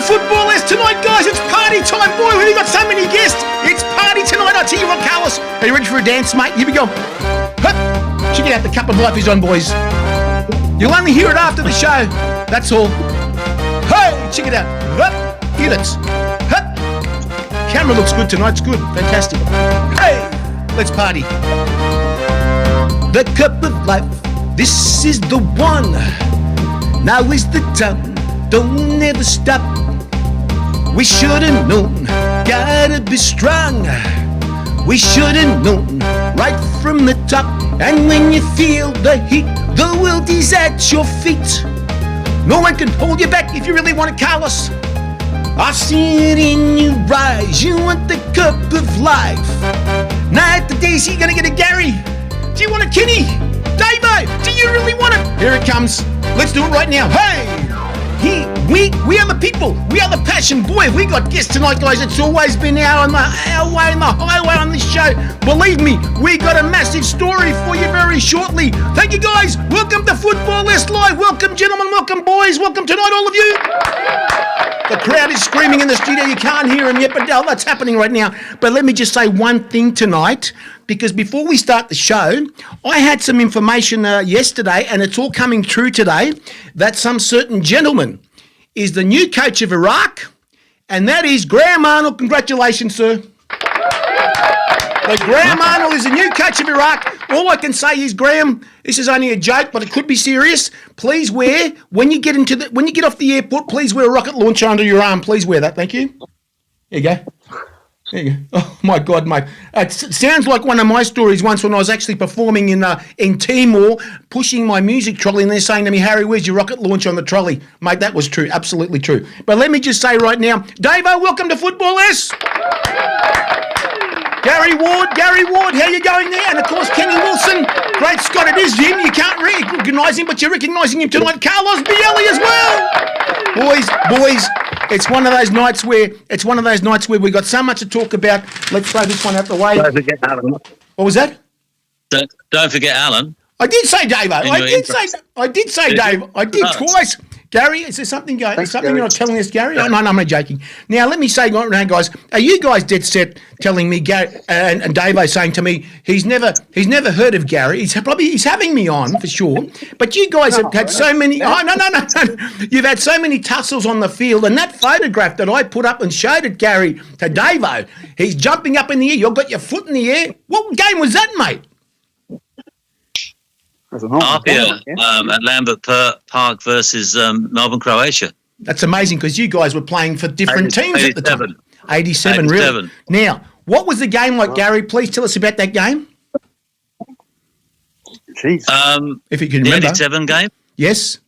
football is tonight, guys. It's party time, boy. We've got so many guests. It's party tonight. I tell you what, Carlos. Are you ready for a dance, mate? Here we go. Hup. Check it out. The cup of life is on, boys. You'll only hear it after the show. That's all. Hey, check it out. Hup. Hear it. Hup. Camera looks good tonight. It's good. Fantastic. Hey, let's party. The cup of life. This is the one. Now is the time. Don't ever stop. We should have known. Gotta be strong. We should have known right from the top. And when you feel the heat, the world is at your feet. No one can hold you back if you really want it, Carlos. I see it in your eyes. You want the cup of life. Now at the DC, you're gonna get a Gary. Do you want a Kenny? Davo, do you really want it? Here it comes. Let's do it right now. Hey! We are the people. We are the passion. Boy, we got guests tonight, guys. It's always been our way in the highway on this show. Believe me, we got a massive story for you very shortly. Thank you, guys. Welcome to Football List Live. Welcome, gentlemen. Welcome, boys. Welcome tonight, all of you. The crowd is screaming in the studio. You can't hear them yet, but that's happening right now. But let me just say one thing tonight, because before we start the show, I had some information yesterday, and it's all coming true today, that some certain gentleman is the new coach of Iraq, and that is Graham Arnold. Congratulations, sir. Graham Arnold is the new coach of Iraq. All I can say is, Graham, this is only a joke, but it could be serious. Please wear, when you get off the airport, please wear a rocket launcher under your arm. Please wear that. Thank you. There you go. There you go. Oh, my God, mate. It sounds like one of my stories once when I was actually performing in Timor, pushing my music trolley, and they're saying to me, Harry, where's your rocket launcher on the trolley? Mate, that was true. Absolutely true. But let me just say right now, Davo, welcome to Football S. Gary Ward, how you going there? And, of course, Kenny Wilson. Great Scott, it is him. You can't recognise him, but you're recognising him tonight. Carlos Bielli as well. Boys, it's one of those nights where we got so much to talk about. Let's throw this one out the way. Don't forget Alan. What was that? Don't forget Alan. I did say Dave. I did say Dave. I did twice. Gary, is there something going? Is something you're not telling us, Gary? Oh, no, I'm not joking. Now, let me say, guys, are you guys dead set telling me, Gary and Dave saying to me, he's never heard of Gary. He's having me on for sure. But you guys have had so many. Oh, no. You've had so many tussles on the field, and that photograph that I put up and showed it, Gary, to Davo, he's jumping up in the air. You've got your foot in the air. What game was that, mate? Apia at Lambert Park versus Melbourne, Croatia. That's amazing because you guys were playing for different teams at the time. 87, really. Now, what was the game like, Gary? Please tell us about that game. Jeez. If you can remember. The 87 game? Yes.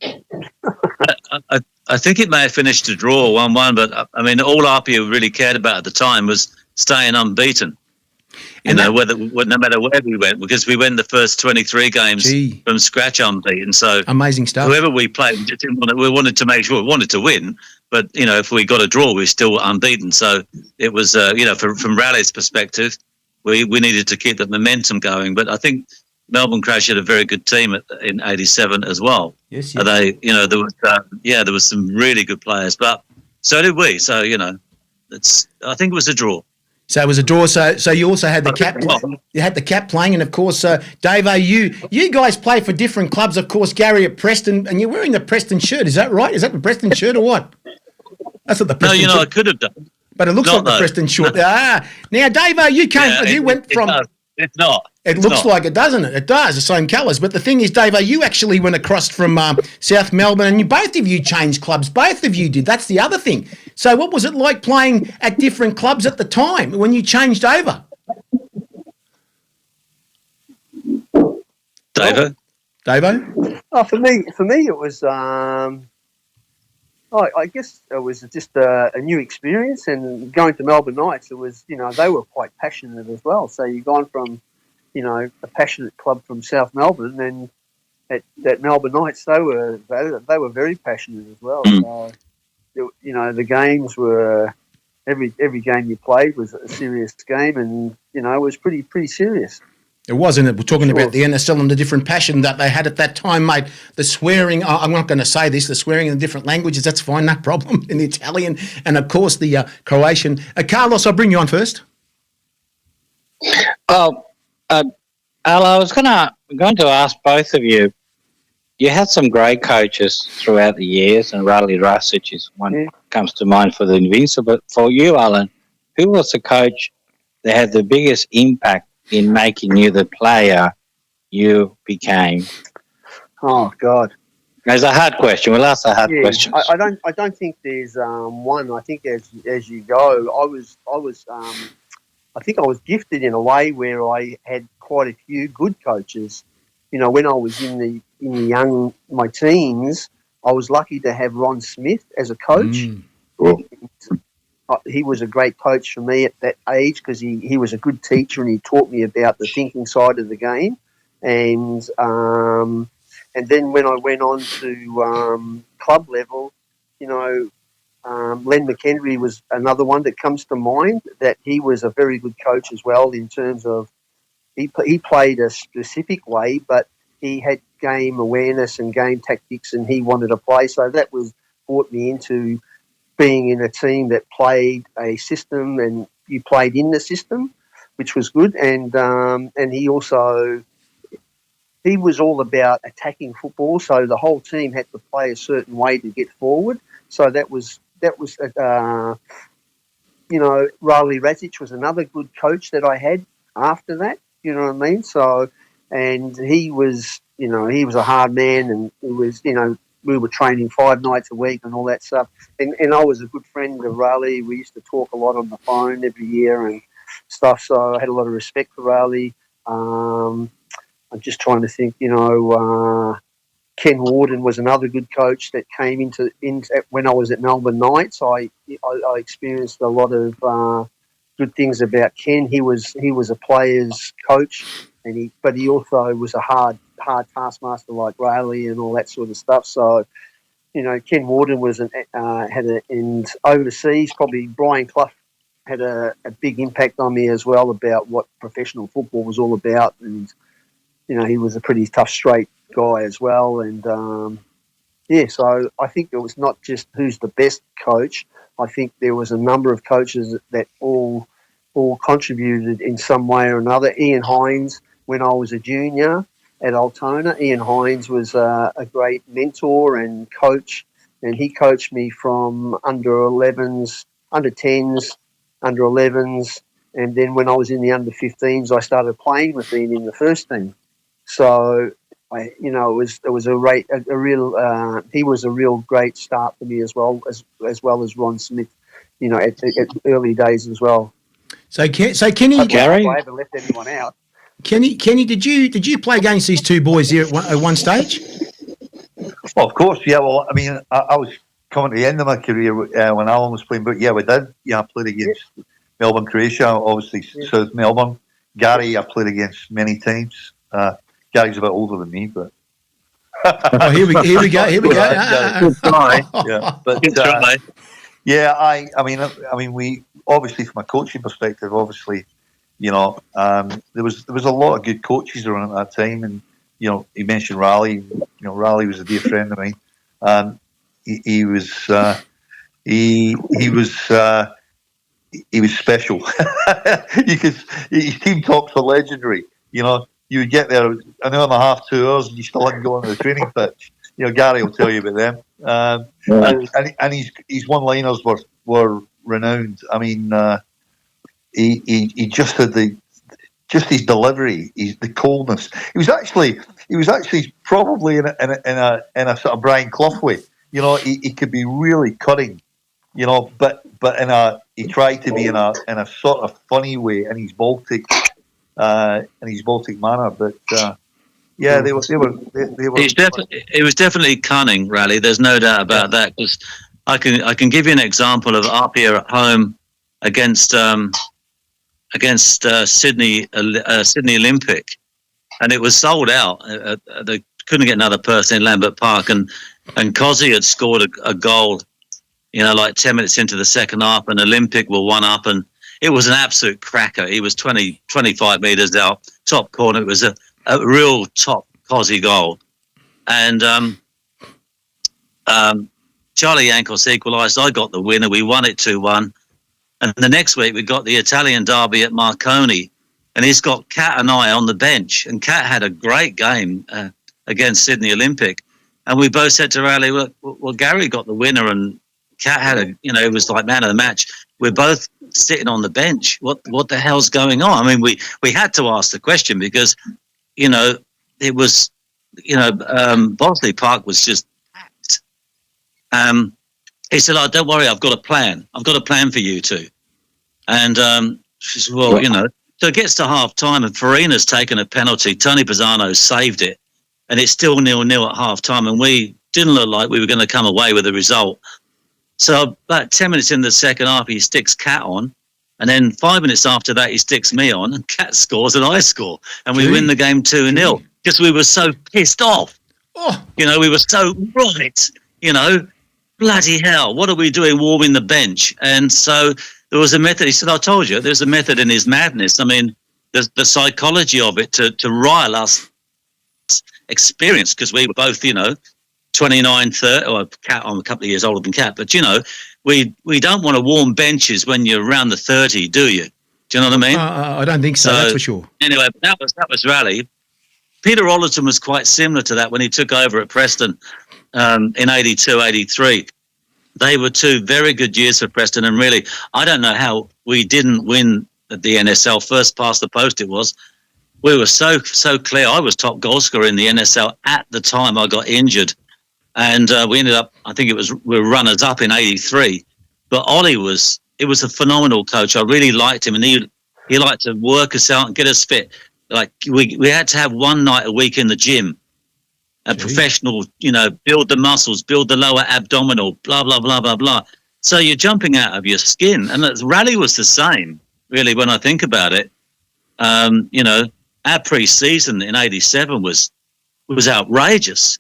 I think it may have finished a draw 1-1, but I mean, all Apia really cared about at the time was staying unbeaten. No matter where we went, because we went the first 23 games from scratch unbeaten. So amazing stuff. Whoever we played, we wanted to make sure we wanted to win. But if we got a draw, we were still unbeaten. So it was, from Raleigh's perspective, we needed to keep the momentum going. But I think Melbourne Crash had a very good team in '87 as well. Yes. There was some really good players, but so did we. So I think it was a draw. So it was a draw. So you also had the cap. You had the cap playing, and of course, Davo, you guys play for different clubs. Of course, Gary at Preston, and you're wearing the Preston shirt. Is that right? Is that the Preston shirt or what? That's what the Preston. No, shirt. I could have done, but it looks like the Preston shirt. Now, Davo, you came. Yeah, you went from. It's not. It looks like it, doesn't it? It does, the same colours. But the thing is, Davo, you actually went across from South Melbourne, and both of you changed clubs. Both of you did. That's the other thing. So what was it like playing at different clubs at the time when you changed over? Davo? Oh, for me, it was. I guess it was just a new experience, and going to Melbourne Knights, it was, they were quite passionate as well. So you've gone from, a passionate club from South Melbourne, and at Melbourne Knights, they were very passionate as well. So, the games were every game you played was a serious game, and it was pretty serious. It wasn't. We're talking Sure. about the NSL and the different passion that they had at that time, mate. The swearing, I'm not going to say this, the swearing in the different languages, that's fine, no problem, in the Italian and, of course, the Croatian. Carlos, I'll bring you on first. Well, Al, I was going to ask both of you. You had some great coaches throughout the years, and Raleigh Rasic is one comes to mind for the Invincible. But for you, Alan, who was the coach that had the biggest impact in making you the player you became? Oh God, It's a hard question. We'll ask the hard questions. I don't think there's one. I think as you go, I think I was gifted in a way where I had quite a few good coaches. You know, when I was in my teens, I was lucky to have Ron Smith as a coach. He was a great coach for me at that age because he was a good teacher and he taught me about the thinking side of the game. And then when I went on to club level, you know, Len McHenry was another one that comes to mind, that he was a very good coach as well in terms of he played a specific way, but he had game awareness and game tactics and he wanted to play. So that brought me into being in a team that played a system and you played in the system, which was good. And he was all about attacking football. So the whole team had to play a certain way to get forward. So that was you know, Raleigh Rasic was another good coach that I had after that. You know what I mean? So, and he was a hard man, and it was, you know, we were training 5 nights a week and all that stuff. And I was a good friend of Raleigh. We used to talk a lot on the phone every year and stuff. So I had a lot of respect for Raleigh. I'm just trying to think, you know, Ken Warden was another good coach that came into when I was at Melbourne Knights. I experienced a lot of good things about Ken. He was a player's coach, but he also was a hard taskmaster like Raleigh and all that sort of stuff. So, you know, Ken Warden was and overseas probably Brian Clough had a big impact on me as well about what professional football was all about, and you know, he was a pretty tough, straight guy as well. And so I think it was not just who's the best coach. I think there was a number of coaches that all contributed in some way or another. Ian Hines, when I was a junior at Altona, Ian Hines was a great mentor and coach, and he coached me from under 11s, under 10s, under 11s, and then when I was in the under 15s, I started playing with Ian in the first team. So, it was a real. He was a real great start for me as well as Ron Smith, you know, at early days as well. So Kenny, Gary, I haven't left anyone out. Kenny, did you play against these two boys here at one stage? Well, of course, yeah. Well, I mean, I was coming to the end of my career when Alan was playing, but yeah, we did. Yeah, I played against Melbourne, Croatia, obviously South Melbourne. Gary, I played against many times. Gary's a bit older than me, but oh, here we go. Good try. Yeah, but yeah, I mean, we obviously from a coaching perspective, obviously, you know, there was a lot of good coaches around at that time, and you know, you mentioned Raleigh. You know, Raleigh was a dear friend of mine. He was special. His team talks were legendary. You know, you would get there an hour and a half, 2 hours, and you still hadn't gone to the training pitch. You know, Gary will tell you about them. And his one-liners were renowned. I mean, he just had his delivery, the coldness. He was actually probably in a sort of Brian Clough way. You know, he could be really cutting. You know, but he tried to be in a sort of funny way in his Baltic manner. But yeah, they were. It was definitely cunning, Raleigh. There's no doubt about that. Because I can give you an example of Apia at home against Sydney Olympic, and it was sold out. They couldn't get another person in Lambert Park, and Cozzy had scored a goal, you know, like 10 minutes into the second half, and Olympic were 1 up, and it was an absolute cracker. He was 25 metres out, top corner. It was a real top cosy goal. And Charlie Yankos equalised. I got the winner. We won it 2-1. And the next week we got the Italian derby at Marconi. And he's got Kat and I on the bench. And Kat had a great game against Sydney Olympic. And we both said to Rowley, well, Gary got the winner and Kat had it was like man of the match. We're both sitting on the bench. What the hell's going on? I mean, we had to ask the question because, it was, Bosley Park was just packed. He said, don't worry, I've got a plan. I've got a plan for you two. And she said, well, so it gets to half time and Farina's taken a penalty. Tony Pisano saved it. And it's still 0-0 at half time. And we didn't look like we were going to come away with a result. So about 10 minutes in the second half, he sticks Kat on. And then 5 minutes after that, he sticks me on. And Kat scores and I score. And we win the game 2-0. Because we were so pissed off. Oh. We were so right. Bloody hell, what are we doing warming the bench? And so there was a method. He said, I told you, there's a method in his madness. I mean, the psychology of it to rile us experience, because we were both, 29, 30, or Kat, I'm a couple of years older than Kat, but, we don't want to warm benches when you're around the 30, do you? Do you know what I mean? I don't think so, that's for sure. Anyway, that was Raleigh. Peter Ollerton was quite similar to that when he took over at Preston in 82, 83. They were two very good years for Preston, and really, I don't know how we didn't win at the NSL. First past the post it was. We were so clear. I was top goal scorer in the NSL at the time. I got injured, and we ended up. I think we were runners up in '83. But Ollie was a phenomenal coach. I really liked him, and he liked to work us out and get us fit. Like we had to have one night a week in the gym, a professional. Build the muscles, build the lower abdominal, blah blah blah blah blah. So you're jumping out of your skin, and Raleigh was the same. Really, when I think about it, our pre-season in '87 was outrageous.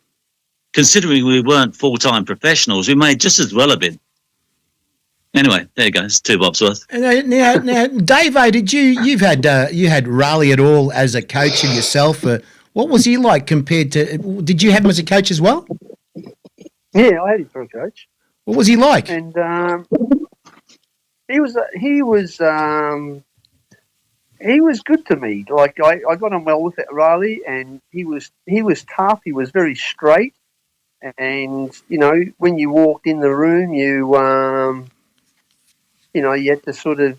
Considering we weren't full-time professionals, we may just as well have been. Anyway, there you go. It's 2 bobs worth. Now, Dave, did you had Raleigh at all as a coach of yourself? What was he like compared to? Did you have him as a coach as well? Yeah, I had him for a coach. What was he like? And he was good to me. Like I got on well with Riley, and he was tough. He was very straight, and when you walked in the room, you had to sort of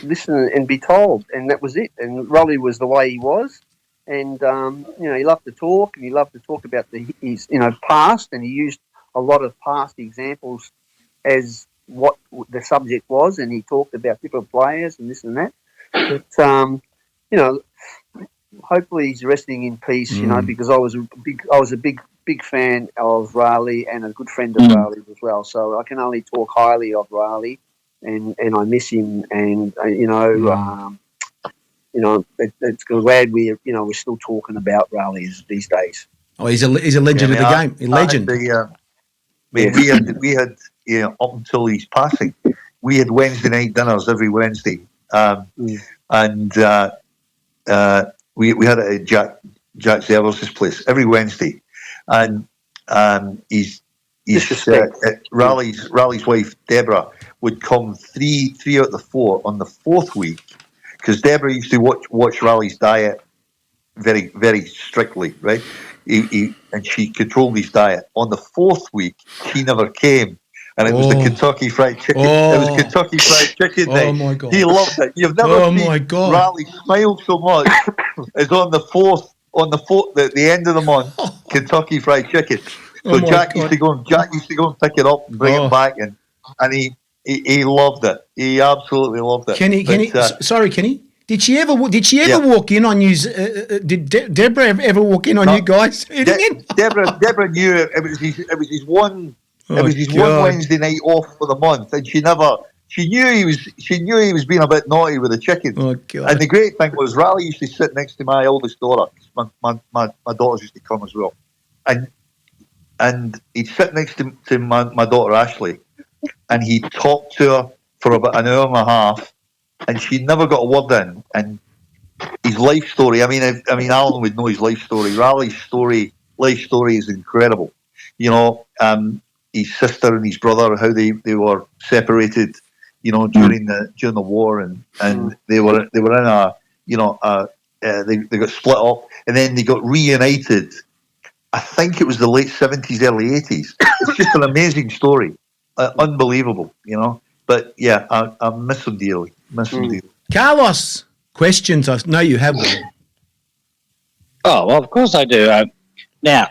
listen and be told, and that was it. And Riley was the way he was, and he loved to talk, and he loved to talk about his past, and he used a lot of past examples as what the subject was, and he talked about different players and this and that. But hopefully he's resting in peace. Because I was a big fan of Raleigh and a good friend of Raleigh as well. So I can only talk highly of Raleigh, and I miss him. And it's glad we're still talking about Raleigh these days. Oh, he's a legend of the game. A legend. We had up until his passing, we had Wednesday night dinners every Wednesday. And we had it at Jack Servers' place every Wednesday, and he's Raleigh's wife Deborah would come three out of the 4 on the 4th week, because Deborah used to watch Raleigh's diet very, very strictly, right? And she controlled his diet. On the 4th week, she never came. And it was the Kentucky Fried Chicken. It was Kentucky Fried Chicken night. Oh, my God. He loved it. You've never seen Raleigh smile so much as on the 4th, at the end of the month, Kentucky Fried Chicken. So Jack used to go and pick it up and bring it back, and he loved it. He absolutely loved it. Kenny, did she ever walk in on you? Did Deborah ever walk in on you guys? Deborah knew it was his one. It was his one Wednesday night off for the month, and she knew he was being a bit naughty with the chicken. Oh, God. And the great thing was, Raleigh used to sit next to my oldest daughter. My daughters used to come as well, and he'd sit next to my daughter Ashley, and he'd talk to her for about an hour and a half and she never got a word in. And his life story, I mean, Alan would know his life story. Raleigh's life story is incredible. You know, his sister and his brother, how they were separated, you know, during the war, and they were in they got split up, and then they got reunited. I think it was the late 70s, early 80s. It's just an amazing story, unbelievable, you know. But yeah, I miss him dearly. Carlos, questions? I know you have one. Oh, well, of course I do. Now,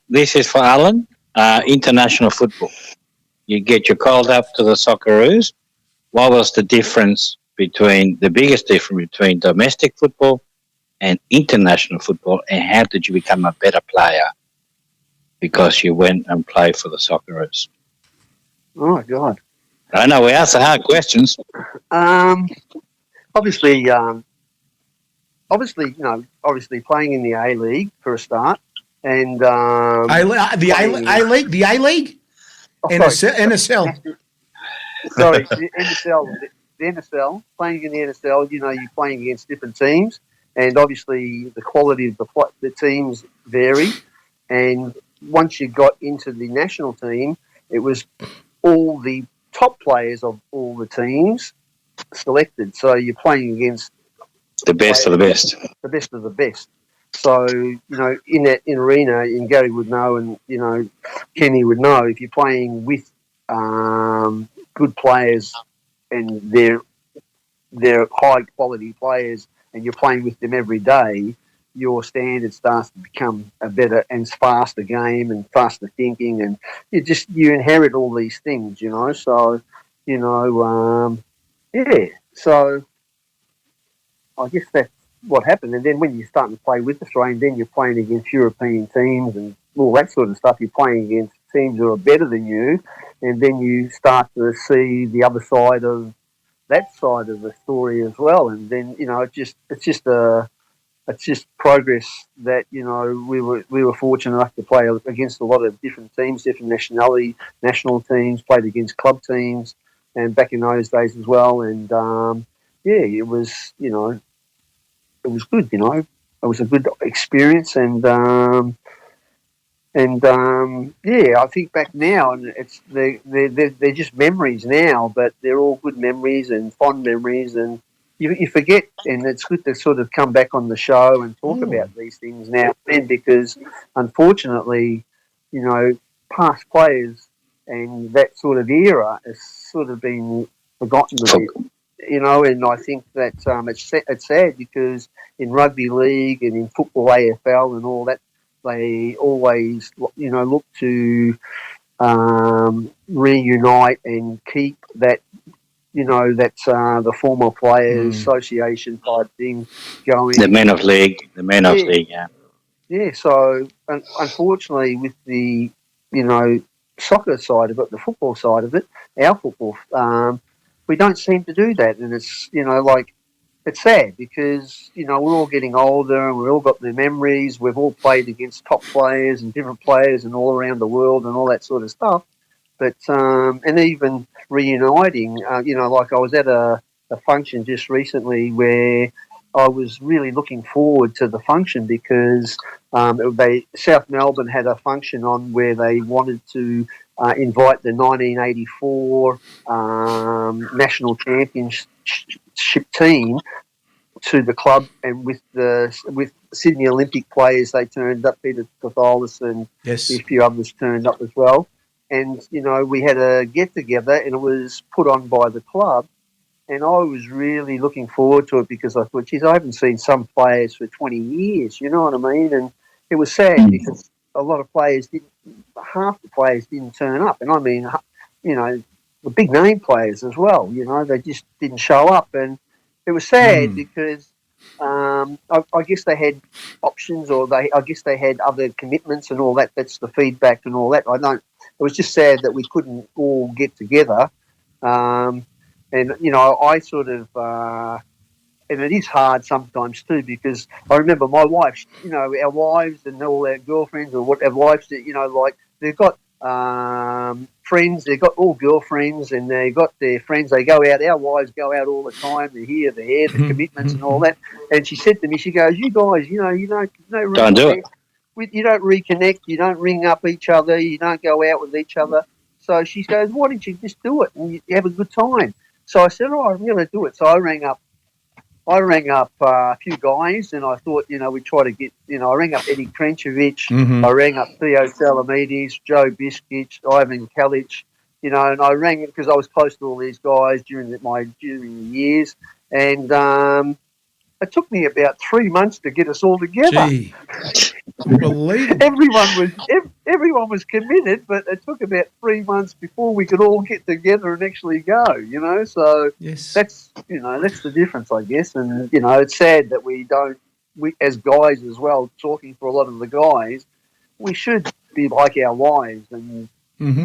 this is for Alan. International football. You get called up to the Socceroos. What was the biggest difference between domestic football and international football, and how did you become a better player because you went and played for the Socceroos? Oh, God. I know we ask the hard questions. Obviously, you know, playing in the A League for a start, and the A League, NSL. Sorry, the NSL. The NSL, playing in the NSL, you know, you're playing against different teams, and obviously the quality of the teams vary. And once you got into the national team, it was all the top players of all the teams selected. So you're playing against the best of the best. The best of the best. So, you know, in arena, and Gary would know, and, you know, Kenny would know, if you're playing with good players and they're high quality players and you're playing with them every day, your standard starts to become a better and faster game and faster thinking, and you inherit all these things, you know. So, you know, so I guess that's what happened. And then when you start to play with Australian, then you're playing against European teams and all that sort of stuff. You're playing against teams who are better than you, and then you start to see the other side of the story as well. And then, you know, it's just progress that, you know, we were fortunate enough to play against a lot of different teams, different national teams, played against club teams, and back in those days as well. And it was, you know, it was good, you know. It was a good experience, and I think back now, and they're just memories now, but they're all good memories and fond memories, and you forget, and it's good to sort of come back on the show and talk about these things now and then, because unfortunately, you know, past players and that sort of era has sort of been forgotten a bit. You know, and I think that it's sad, because in rugby league and in football AFL and all that, they always, you know, look to reunite and keep that, you know, that's the former players association type thing going. The men of league, yeah. Yeah, so unfortunately with the, you know, soccer side of it, the football side of it, our football, we don't seem to do that. And it's, you know, like, it's sad, because, you know, we're all getting older and we've all got the memories. We've all played against top players and different players and all around the world and all that sort of stuff. But, and even reuniting, you know, like I was at a function just recently where I was really looking forward to the function, because South Melbourne had a function on where they wanted to invite the 1984 national championship team to the club, and with Sydney Olympic players, they turned up. Peter Catholis and a few others turned up as well. And, you know, we had a get together, and it was put on by the club. And I was really looking forward to it, because I thought, geez, I haven't seen some players for 20 years, you know what I mean? And it was sad, because a lot of players half the players didn't turn up. And I mean, you know, the big name players as well, you know, they just didn't show up. And it was sad because I guess they had options, or I guess they had other commitments and all that. That's the feedback and all that. It was just sad that we couldn't all get together. And, you know, I sort of, and it is hard sometimes too, because I remember my wife, you know, our wives and all our girlfriends or whatever wives, you know, like they've got friends. They've got all girlfriends, and they got their friends. They go out. Our wives go out all the time. They're here, the commitments and all that. And she said to me, she goes, "You guys, you don't do it. You don't reconnect. You don't ring up each other. You don't go out with each other." So she goes, "Why don't you just do it and you have a good time?" So I said, "Oh, I'm going to do it." So I rang up a few guys, and I thought, we'd try to get, I rang up Eddie Krenchevich, I rang up Theo Salamides, Joe Biskic, Ivan Kalic, and I rang because I was close to all these guys during the years, and it took me about 3 months to get us all together. Gee. Unbelievable. Everyone was committed, but it took about 3 months before we could all get together and actually go. So Yes. that's the difference, I guess. And it's sad that we as guys as well, talking for a lot of the guys, we should be like our wives and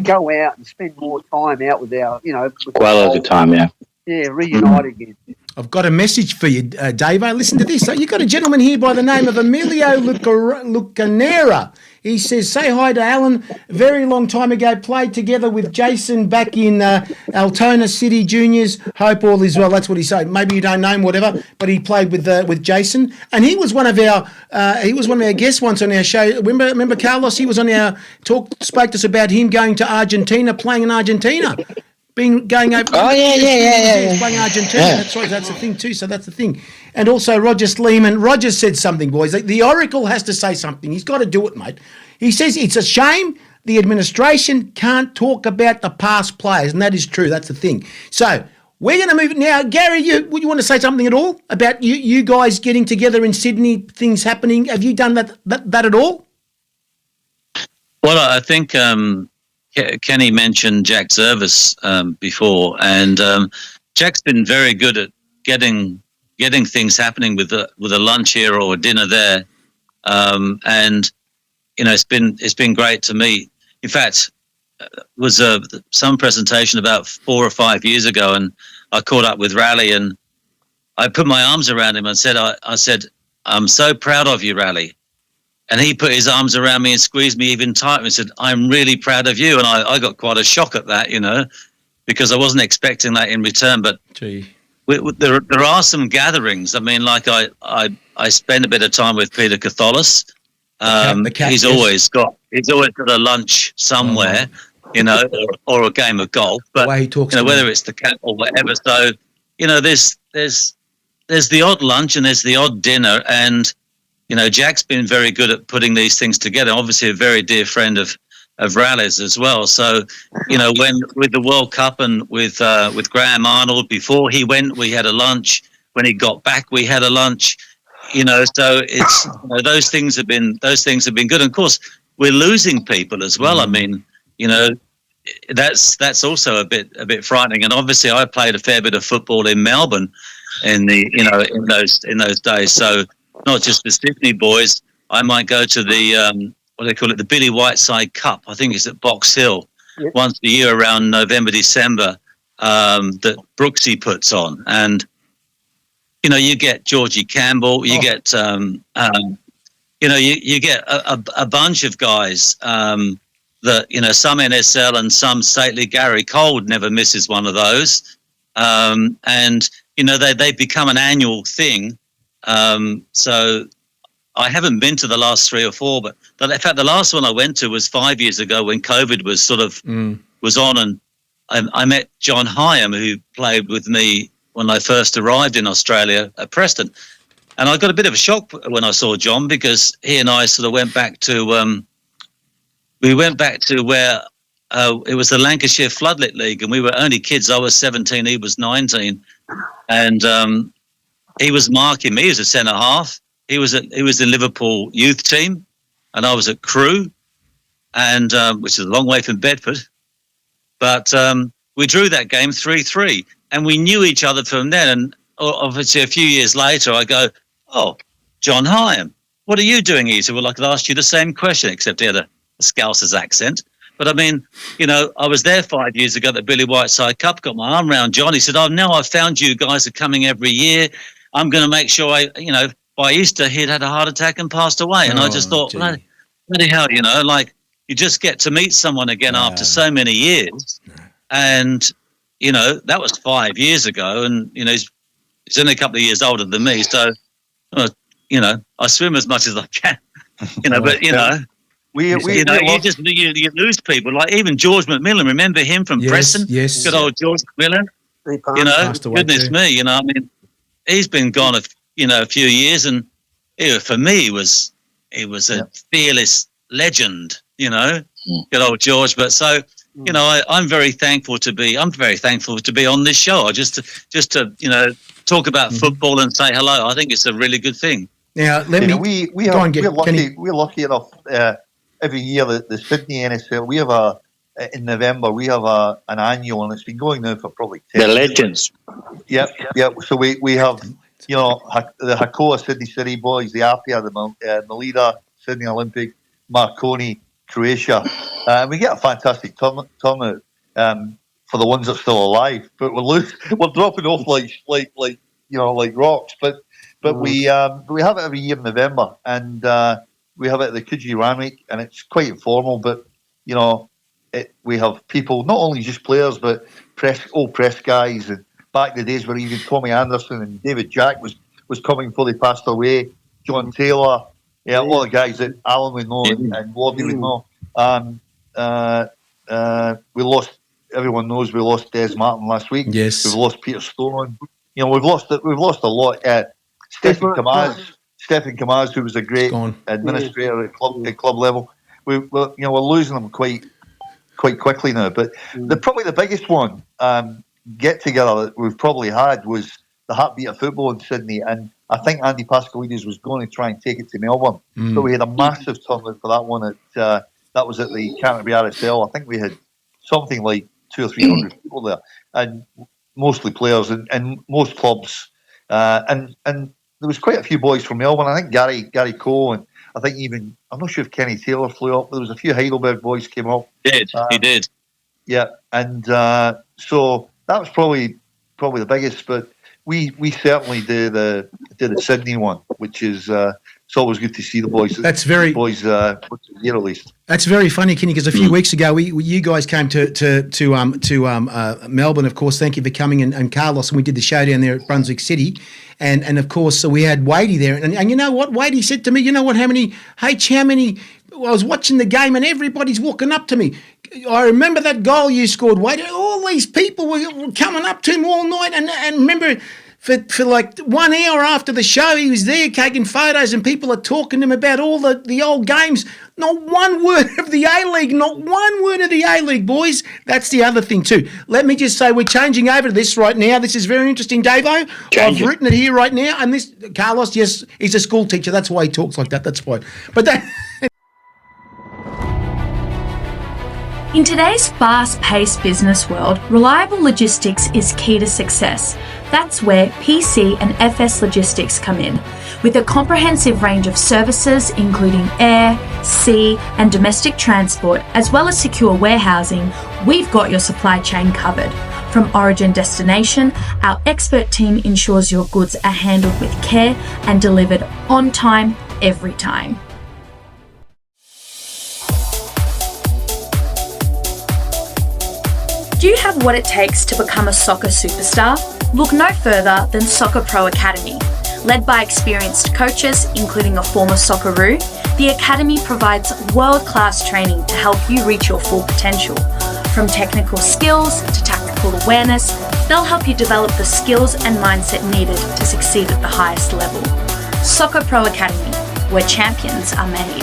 go out and spend more time out with our with Quality time, yeah. Yeah, reunite again. I've got a message for you, Dave. Listen to this. So you've got a gentleman here by the name of Emilio Lucanera. He says, "Say hi to Alan. Very long time ago, played together with Jason back in Altona City Juniors. Hope all is well." That's what he said. Maybe you don't know him, whatever. But he played with Jason, and he was one of our guests once on our show. Remember Carlos? He was on our spoke to us about him going to Argentina, playing in Argentina. Going over. Oh yeah. Playing Argentina. Yeah. That's the thing too. So that's the thing. And also Roger Sleeman. Roger said something, boys. The Oracle has to say something. He's got to do it, mate. He says it's a shame the administration can't talk about the past players, and that is true. That's the thing. So we're going to move now. Gary, would you want to say something at all about you guys getting together in Sydney? Things happening. Have you done that at all? Well, I think. Kenny mentioned Jack Service before, and Jack's been very good at getting things happening with a lunch here or a dinner there, and it's been great to meet. In fact, was some presentation about 4 or 5 years ago, and I caught up with Raleigh, and I put my arms around him and said, "I said I'm so proud of you, Raleigh." And he put his arms around me and squeezed me even tighter and said, "I'm really proud of you." And I got quite a shock at that, because I wasn't expecting that in return. But there are some gatherings. I mean, like I spend a bit of time with Peter Catholis. He's always got a lunch somewhere, or a game of golf. But the way he talks whether it's the cat or whatever. So, there's the odd lunch and there's the odd dinner, and Jack's been very good at putting these things together. Obviously, a very dear friend of Raleigh's as well. So, when with the World Cup and with Graham Arnold before he went, we had a lunch. When he got back, we had a lunch. So it's those things have been good. And of course, we're losing people as well. I mean, that's also a bit frightening. And obviously, I played a fair bit of football in Melbourne in those days. So. Not just the Sydney boys. I might go to the what they call it, the Billy Whiteside Cup. I think it's at Box Hill once a year around November, December. That Brooksy puts on, and you get Georgie Campbell. You get you get a bunch of guys that some NSL and some stately. Gary Cold never misses one of those, and they become an annual thing. So I haven't been to the last 3 or 4, but in fact, the last one I went to was 5 years ago when COVID was sort of was on, and I met John Hyam, who played with me when I first arrived in Australia at Preston, and I got a bit of a shock when I saw John, because he and I sort of went back to where it was the Lancashire Floodlit League, and we were only kids. I was 17, he was 19, and he was marking me as a centre half. He was in Liverpool youth team, and I was at Crewe, and which is a long way from Bedford. But we drew that game 3-3, and we knew each other from then. And obviously, a few years later, I go, "Oh, John Hyam, what are you doing here?" He said, "Well, I could ask you the same question, except he had a Scouser's accent." But I mean, I was there 5 years ago at the Billy Whiteside Cup, got my arm around John. He said, "Oh, now I've found you guys are coming every year. I'm going to make sure by Easter he'd had a heart attack and passed away." And I just thought, bloody hell, you just get to meet someone again after so many years. And, you know, that was 5 years ago. And, you know, he's only a couple of years older than me. So, you know, I swim as much as I can, you know, but, you know. You lose people. Like even George McMillan, remember him from Preston? Yes. Good old George McMillan. You know, goodness me, you know, I mean, he's been gone a few years, and for me, he was a fearless legend. You know, good old George. But so, you know, I'm very thankful to be on this show. Just to talk about football and say hello. I think it's a really good thing. Now, we're lucky enough. Every year, the Sydney NSL, we have in November, we have an annual, and it's been going now for probably 10 years. The Legends. Yep. So we have, you know, the Hakoah Sydney City boys, the Apia, the Melida, Sydney Olympic, Marconi, Croatia. And we get a fantastic turnout for the ones that are still alive. But we're dropping off like rocks. But we have it every year in November, and we have it at the Coogee Ranwick, and it's quite informal, but, you know, we have people, not only just players, but old press guys. And back in the days where even Tommy Anderson and David Jack was coming before they passed away, John Taylor, all the guys that Alan would know and Wardy would know. We lost, everyone knows we lost Des Martin last week. Yes. We've lost Peter Stone. You know, we've lost a lot. Stephen Kamaz, who was a great administrator at club level. We're losing them quite quickly now. But probably the biggest one get together that we've probably had was the Heartbeat of Football in Sydney, and I think Andy Pascalides was going to try and take it to Melbourne. So we had a massive turnout for that one. That was at the Canterbury RSL. I think we had something like 200 or 300 people there, and mostly players and most clubs, and there was quite a few boys from Melbourne. I think Gary Cole, and I think even, I'm not sure if Kenny Taylor flew up, but there was a few Heidelberg boys came up. He did. Yeah, and so that was probably the biggest. But we certainly did the Sydney one, which is it's always good to see the boys. That's very boys at least. That's very funny, Kenny, because a few weeks ago you guys came to Melbourne. Of course, thank you for coming, and Carlos, and we did the show down there at Brunswick City, and of course, so we had Wadey there, and you know what, Wadey said to me, you know what, how many? I was watching the game, and everybody's walking up to me. I remember that goal you scored, Wadey. All these people were coming up to him all night, and remember. For like 1 hour after the show, he was there taking photos, and people are talking to him about all the old games. Not one word of the A-League, not one word of the A-League, boys. That's the other thing too. Let me just say we're changing over to this right now. This is very interesting, Davo. I've written it here right now, and this, Carlos, yes, he's a school teacher. That's why he talks like that. That's why. But that... In today's fast-paced business world, reliable logistics is key to success. That's where PC and FS Logistics come in. With a comprehensive range of services including air, sea and domestic transport, as well as secure warehousing, we've got your supply chain covered. From origin destination, our expert team ensures your goods are handled with care and delivered on time, every time. Do you have what it takes to become a soccer superstar? Look no further than Soccer Pro Academy. Led by experienced coaches, including a former Socceroo, the Academy provides world-class training to help you reach your full potential. From technical skills to tactical awareness, they'll help you develop the skills and mindset needed to succeed at the highest level. Soccer Pro Academy, where champions are made.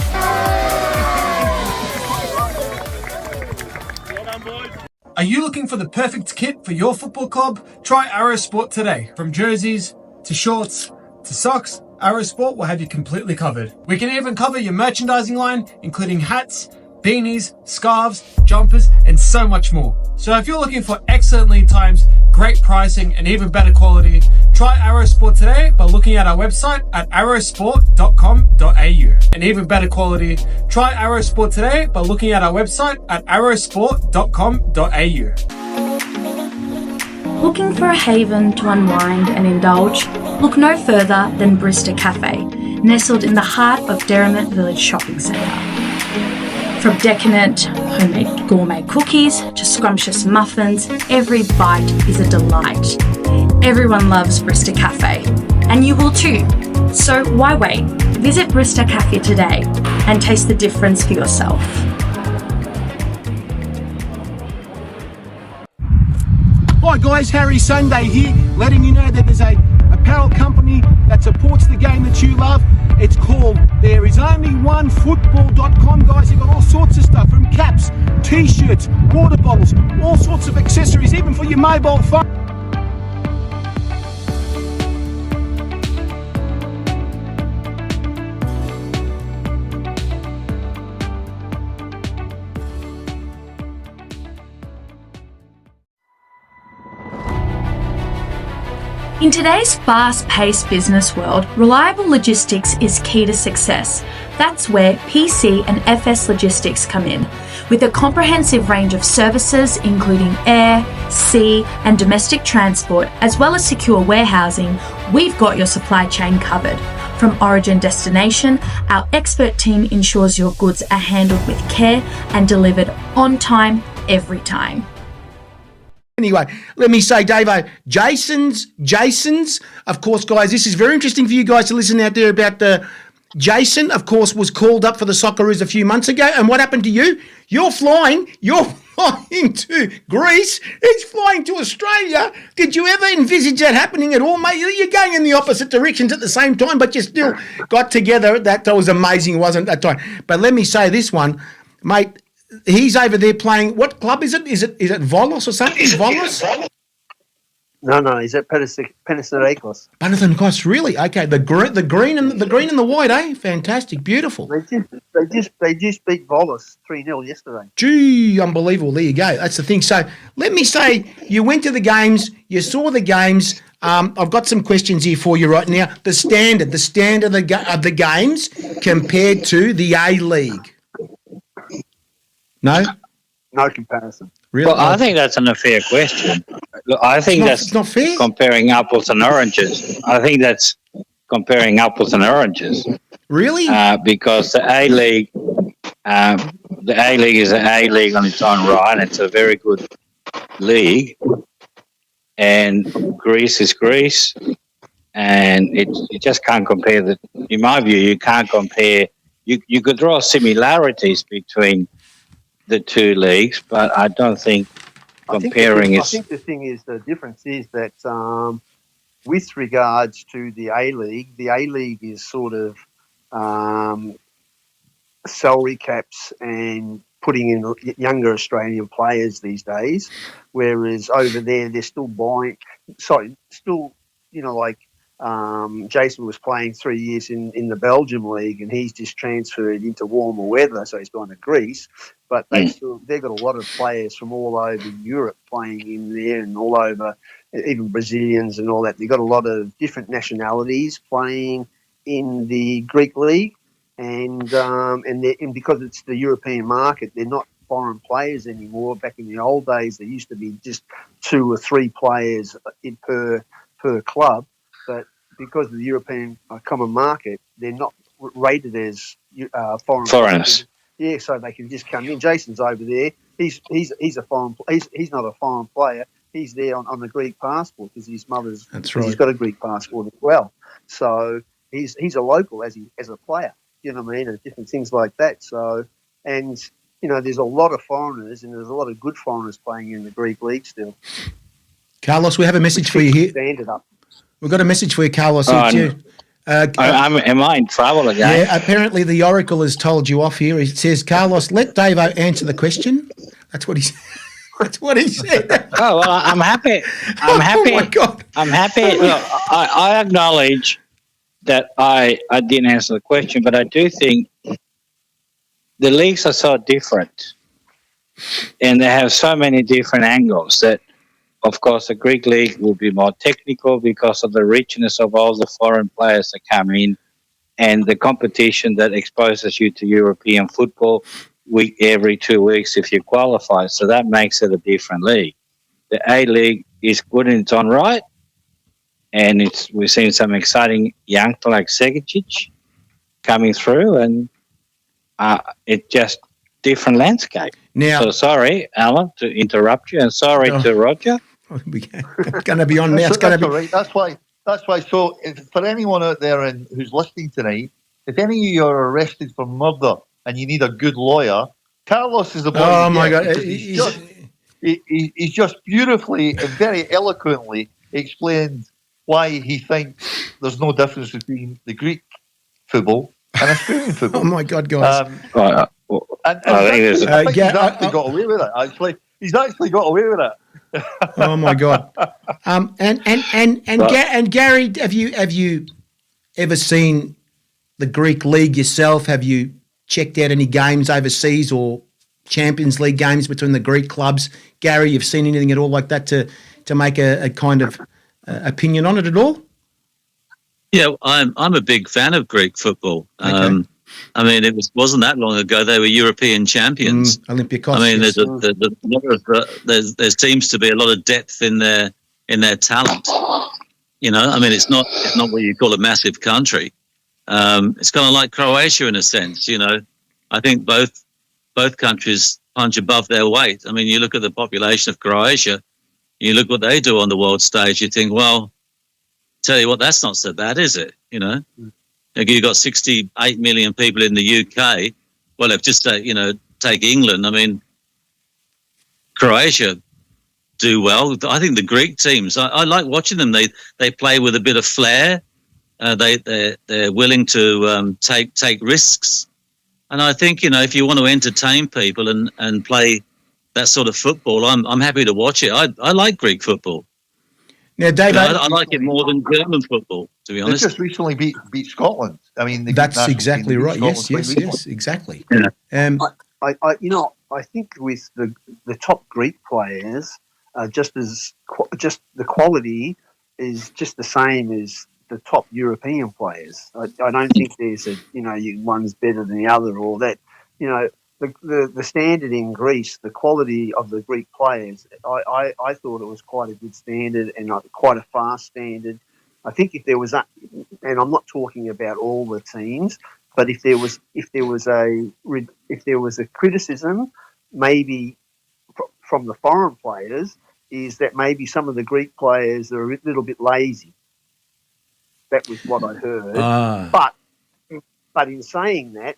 Are you looking for the perfect kit for your football club? Try Arrow Sport today. From jerseys to shorts to socks, Arrow Sport will have you completely covered. We can even cover your merchandising line, including hats, beanies, scarves, jumpers, and so much more. So if you're looking for excellent lead times, great pricing, and even better quality, try Arrow Sport today by looking at our website at arrowsport.com.au. And even better quality, try Arrow Sport today by looking at our website at arrowsport.com.au. Looking for a haven to unwind and indulge? Look no further than Brista Cafe, nestled in the heart of Derrimut Village Shopping Centre. From decadent homemade gourmet cookies to scrumptious muffins, every bite is a delight. Everyone loves Brista Cafe, and you will too. So why wait? Visit Brista Cafe today and taste the difference for yourself. Hi guys, Harry Sunday here, letting you know that there's a apparel company that supports the game that you love. It's called thereisonlyonefootball.com, guys. They've got all sorts of stuff, from caps, t-shirts, water bottles, all sorts of accessories, even for your mobile phone. In today's fast-paced business world, reliable logistics is key to success. That's where PC and FS Logistics come in. With a comprehensive range of services including air, sea and domestic transport, as well as secure warehousing, we've got your supply chain covered. From origin destination, our expert team ensures your goods are handled with care and delivered on time, every time. Anyway, let me say, Davo, Jason's, of course, guys, this is very interesting for you guys to listen out there about the Jason, of course, was called up for the Socceroos a few months ago. And what happened to you? You're flying to Greece. He's flying to Australia. Did you ever envisage that happening at all, mate? You're going in the opposite directions at the same time, but you still got together. That was amazing, wasn't it, that time? But let me say this one, mate. He's over there playing. What club is it? Is it Volos or something? Volos? No, he's at Panathinaikos. Panathinaikos, really? Okay, the green and the white, eh? Fantastic, beautiful. They just beat Volos 3-0 yesterday. Gee, unbelievable. There you go. That's the thing. So let me say, you went to the games, you saw the games. I've got some questions here for you right now. The standard of the games compared to the A-League. No comparison. Really? Well, I think that's an unfair question. Look, I think it's not fair. Comparing apples and oranges. I think that's comparing apples and oranges. Really? Because the A-League is an A-League on its own right, and it's a very good league. And Greece is Greece, and you just can't compare. In my view, you can't compare. You could draw similarities between the two leagues, but I don't think comparing is. I think the thing is, the difference is that with regards to the A-League is sort of salary caps and putting in younger Australian players these days, whereas over there they're still buying. Jason was playing 3 years in the Belgium league, and he's just transferred into warmer weather, so he's gone to Greece. But they've got a lot of players from all over Europe playing in there, and all over, even Brazilians and all that. They've got a lot of different nationalities playing in the Greek league, and because it's the European market, they're not foreign players anymore. Back in the old days, there used to be just 2 or 3 players per club. But because of the European common market, they're not rated as foreigners. Yeah, so they can just come in. Jason's over there. He's a foreign. He's not a foreign player. He's there on the Greek passport because his mother's. That's right. He's got a Greek passport as well. So he's a local as a player. You know what I mean? And different things like that. So there's a lot of foreigners, and there's a lot of good foreigners playing in the Greek league still. Carlos, we have a message for you here. Standard up. We've got a message for you, Carlos. Here too. Am I in trouble again? Yeah, apparently the Oracle has told you off here. It says, Carlos, let Davo answer the question. That's what he said. That's what he said. Oh, well, I'm happy. I'm happy. Oh, my God. I'm happy. Look, I acknowledge that I didn't answer the question, but I do think the leagues are so different, and they have so many different angles that, of course, the Greek league will be more technical because of the richness of all the foreign players that come in and the competition that exposes you to European football every 2 weeks if you qualify. So that makes it a different league. The A-League is good in its own right, and we've seen some exciting youngsters like Segic coming through, and it just different landscape. Now, So sorry, Alan, to interrupt you, and sorry to Roger. it's going to be on now. It's going to be all right. That's why. So, for anyone out there who's listening tonight, if any of you are arrested for murder and you need a good lawyer, Carlos is the boy. Oh my God! He's just beautifully and very eloquently explained why he thinks there's no difference between the Greek football and Australian football. Oh my God, guys! I think he's actually got away with it. Actually, he's actually got away with it. Oh my God! And Gary, have you ever seen the Greek League yourself? Have you checked out any games overseas or Champions League games between the Greek clubs? Gary, you've seen anything at all like that to make a kind of opinion on it at all? Yeah, I'm a big fan of Greek football. Okay. I mean, wasn't that long ago they were European champions. Olympiacos. I mean, yes. there seems to be a lot of depth in their talent. You know, I mean, it's not what you call a massive country. It's kind of like Croatia in a sense. You know, I think both countries punch above their weight. I mean, you look at the population of Croatia, you look what they do on the world stage. You think, well, tell you what, that's not so bad, is it? You know. You've got 68 million people in the UK. Well, if just take England, I mean, Croatia do well. I think the Greek teams, I like watching them. They play with a bit of flair. They're willing to take risks. And I think, you know, if you want to entertain people and play that sort of football, I'm happy to watch it. I like Greek football. Now, Dave, I like it more than German football, to be honest. They just recently beat Scotland. I mean, that's exactly right. Yes, exactly. Yeah. I think with the top Greek players, just the quality is just the same as the top European players. I don't think there's one's better than the other or that. You know, the standard in Greece, the quality of the Greek players, I thought it was quite a good standard and quite a fast standard. I think if there was and I'm not talking about all the teams, but if there was a criticism, maybe from the foreign players, is that maybe some of the Greek players are a little bit lazy. That was what I heard. But in saying that,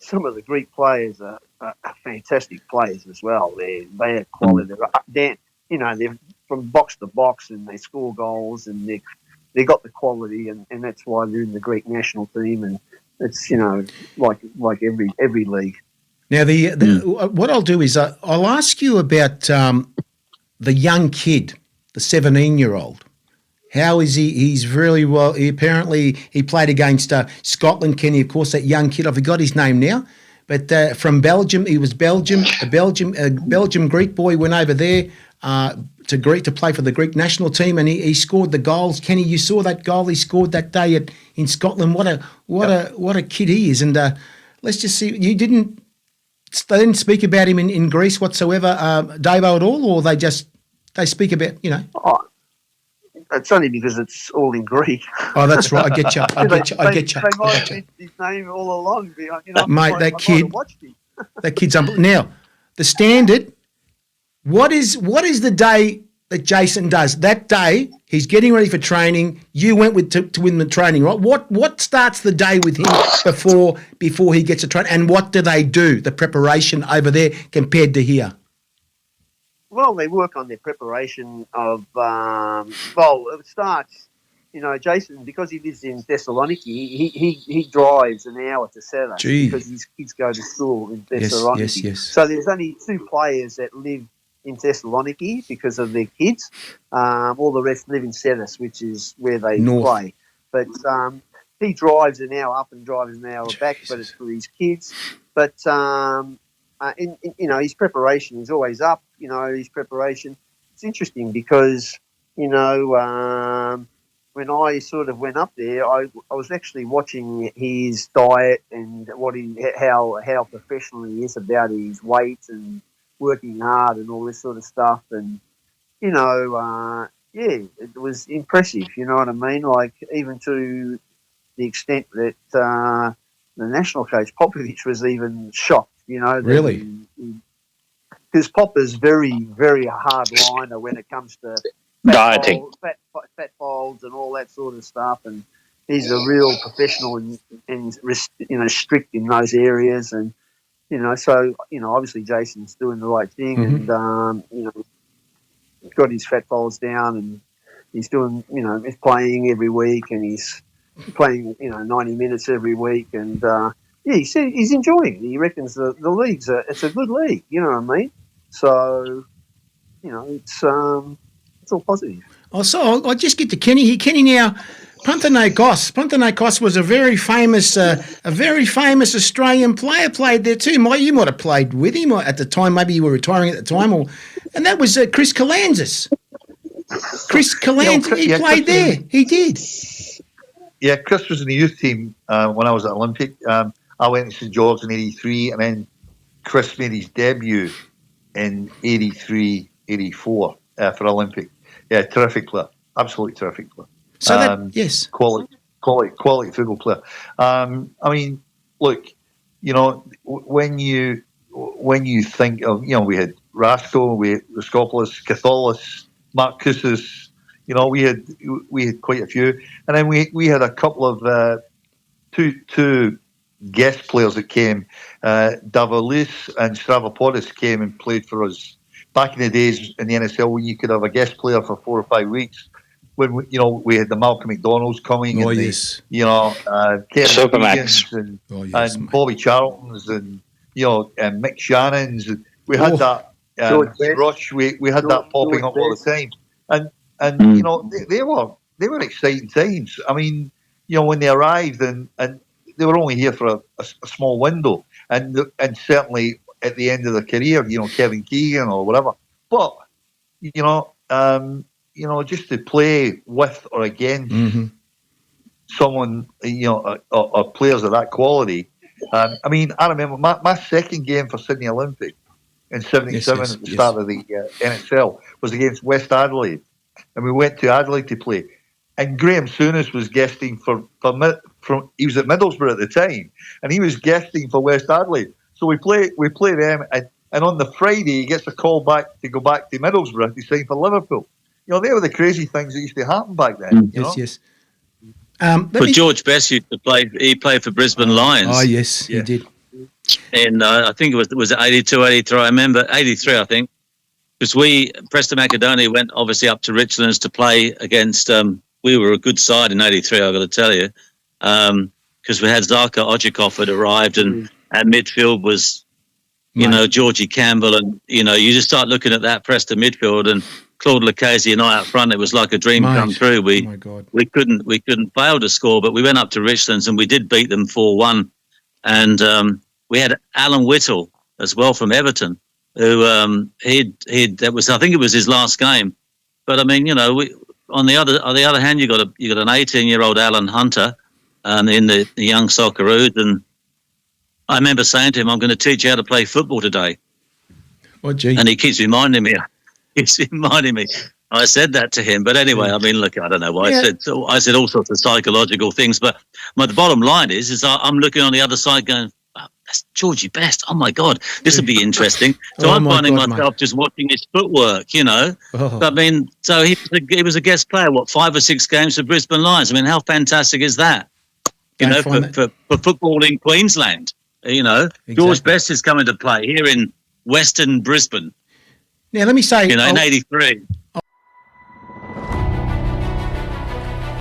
some of the Greek players are fantastic players as well. They're quality. They're from box to box and they score goals and they got the quality and that's why they're in the Greek national team and it's like every league. Now what I'll do is I'll ask you about the young kid, the 17-year-old. How is he? He's really well. He played against Scotland. Kenny, of course, that young kid. I forgot his name now, but from Belgium. He was Belgium. A Belgium Greek boy went over there to play for the Greek national team, and he scored the goals. Kenny, you saw that goal he scored that day in Scotland. What a kid he is! And let's just see. They didn't speak about him in Greece whatsoever, Davo, at all, or they speak about Oh, it's only because it's all in Greek. Oh, that's right. I get you. I get you. They might have mentioned his name all along. Mate, that kid's unbelievable. Now, the standard. What is the day that Jason does? That day he's getting ready for training. You went to win the training, right? What starts the day with him before he gets to train? And what do they do? The preparation over there compared to here. Well, they work on their preparation of. It starts. Jason, because he lives in Thessaloniki, he drives an hour to Seras because his kids go to school in Thessaloniki. Yes. So there's only 2 players that live in Thessaloniki because of their kids. All the rest live in Seras, which is where they play. But he drives an hour up and drives an hour back, but it's for his kids. But his preparation is always up. His preparation. It's interesting because when I sort of went up there, I was actually watching his diet and how professional he is about his weight and working hard and all this sort of stuff. And it was impressive. You know what I mean? Like even to the extent that national coach, Popovich, was even shocked, that Really? because Popper's very, very hard liner when it comes to Dieting. fat folds and all that sort of stuff, and he's a real professional and strict in those areas, and so obviously Jason's doing the right thing, and got his fat folds down, and he's doing he's playing every week, and he's playing 90 minutes every week, and he said he's enjoying it. He reckons the league's it's a good league, you know what I mean? So it's all positive. Oh, so I'll just get to Kenny here. Kenny, now, Panathinaikos was a very famous Australian player. Played there too. You might have played with him at the time. Maybe you were retiring at the time, and that was Chris Kalantzis. Chris Kalantzis, he played there. He did. Yeah, Chris was in the youth team when I was at Olympic. I went to St George in '83, and then Chris made his debut in '83, '84 for Olympic. Yeah, terrific player, absolutely terrific player. So yes, quality football player. I mean, look, when you think of we had Rasko, we had Raskopoulos, Katholis, Mark Koussis, we had quite a few, and then we had a couple of two guest players that came. Davalis and Stravopoulos came and played for us back in the days in the NSL when you could have a guest player for 4 or 5 weeks. When we had the Malcolm McDonalds coming, oh and yes, Kevin Supermax, and Bobby Charltons, and and Mick Shannons. We had that rush. We had that popping up all the time, and they were exciting times. I mean, when they arrived and they were only here for a small window, and certainly at the end of their career, Kevin Keegan or whatever. But just to play with or against someone, or players of that quality. I mean, I remember my second game for Sydney Olympic in '77 at the start of the NSL was against West Adelaide, and we went to Adelaide to play. And Graham Souness was guesting he was at Middlesbrough at the time, and he was guesting for West Adelaide. So we play them, and on the Friday he gets a call back to go back to Middlesbrough to sign for Liverpool. They were the crazy things that used to happen back then. Yes. But George Best used to play. He played for Brisbane Lions. Oh yes, he did. And I think it was 82, 83. I remember 83. I think because Preston Macedonia went obviously up to Richlands to play against. We were a good side in '83. I've got to tell you, because we had Zarko Ojikov had arrived, and at midfield was, Georgie Campbell, and you just start looking at that Preston midfield and Claude Lucchese and I up front. It was like a dream come true. We couldn't fail to score, but we went up to Richlands and we did beat them 4-1. And we had Alan Whittle as well from Everton, who I think it was his last game. But I mean, on the other hand, you got an 18-year-old Alan Hunter in the young Socceroos, and I remember saying to him, "I'm going to teach you how to play football today." Oh, gee. And he keeps reminding me. I said that to him, but anyway, I mean, look, I don't know why I said all sorts of psychological things, but the bottom line is I'm looking on the other side going, oh, that's Georgie Best. Oh my God, this would be interesting. So I'm finding myself just watching his footwork, Oh. I mean, so he was a guest player, 5 or 6 games for Brisbane Lions. I mean, how fantastic is that? For football in Queensland, exactly. George Best is coming to play here in Western Brisbane. Now, let me say... in 83.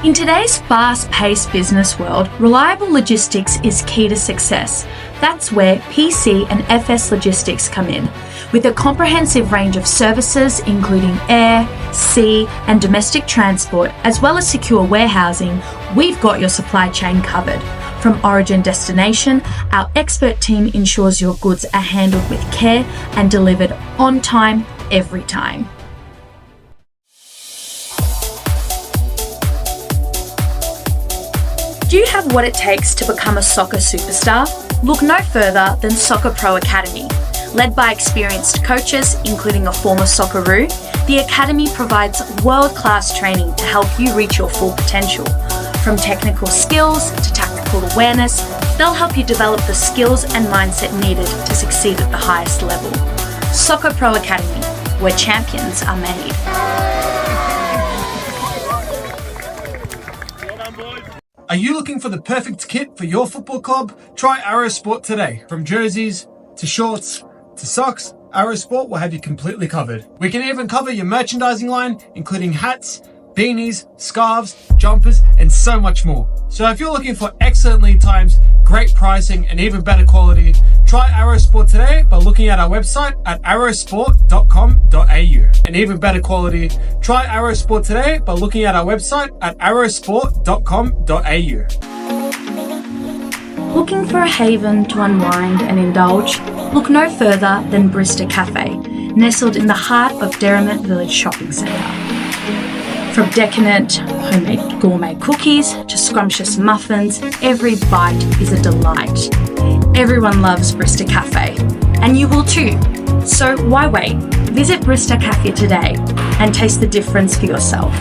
In today's fast-paced business world, reliable logistics is key to success. That's where PC and FS Logistics come in. With a comprehensive range of services including air, sea and domestic transport, as well as secure warehousing, we've got your supply chain covered. From origin destination, our expert team ensures your goods are handled with care and delivered on time, every time. Do you have what it takes to become a soccer superstar? Look no further than Soccer Pro Academy. Led by experienced coaches, including a former Socceroo, the Academy provides world-class training to help you reach your full potential. From technical skills to tactical awareness, They'll help you develop the skills and mindset needed to succeed at the highest level. Soccer Pro Academy, where champions are made. Are you looking for the perfect kit for your football club? Try Arrow Sport today. From jerseys to shorts to socks, Arrow Sport will have you completely covered. We can even cover your merchandising line, including hats, beanies, scarves, jumpers, and so much more. So if you're looking for excellent lead times, great pricing, and even better quality, try Arrow Sport today by looking at our website at arrowsport.com.au. And even better quality, try Arrow Sport today by looking at our website at arrowsport.com.au. Looking for a haven to unwind and indulge? Look no further than Brista Cafe, nestled in the heart of Derrimut Village Shopping Centre. From decadent homemade gourmet cookies to scrumptious muffins, every bite is a delight. Everyone loves Brista Cafe, and you will too. So why wait? Visit Brista Cafe today and taste the difference for yourself.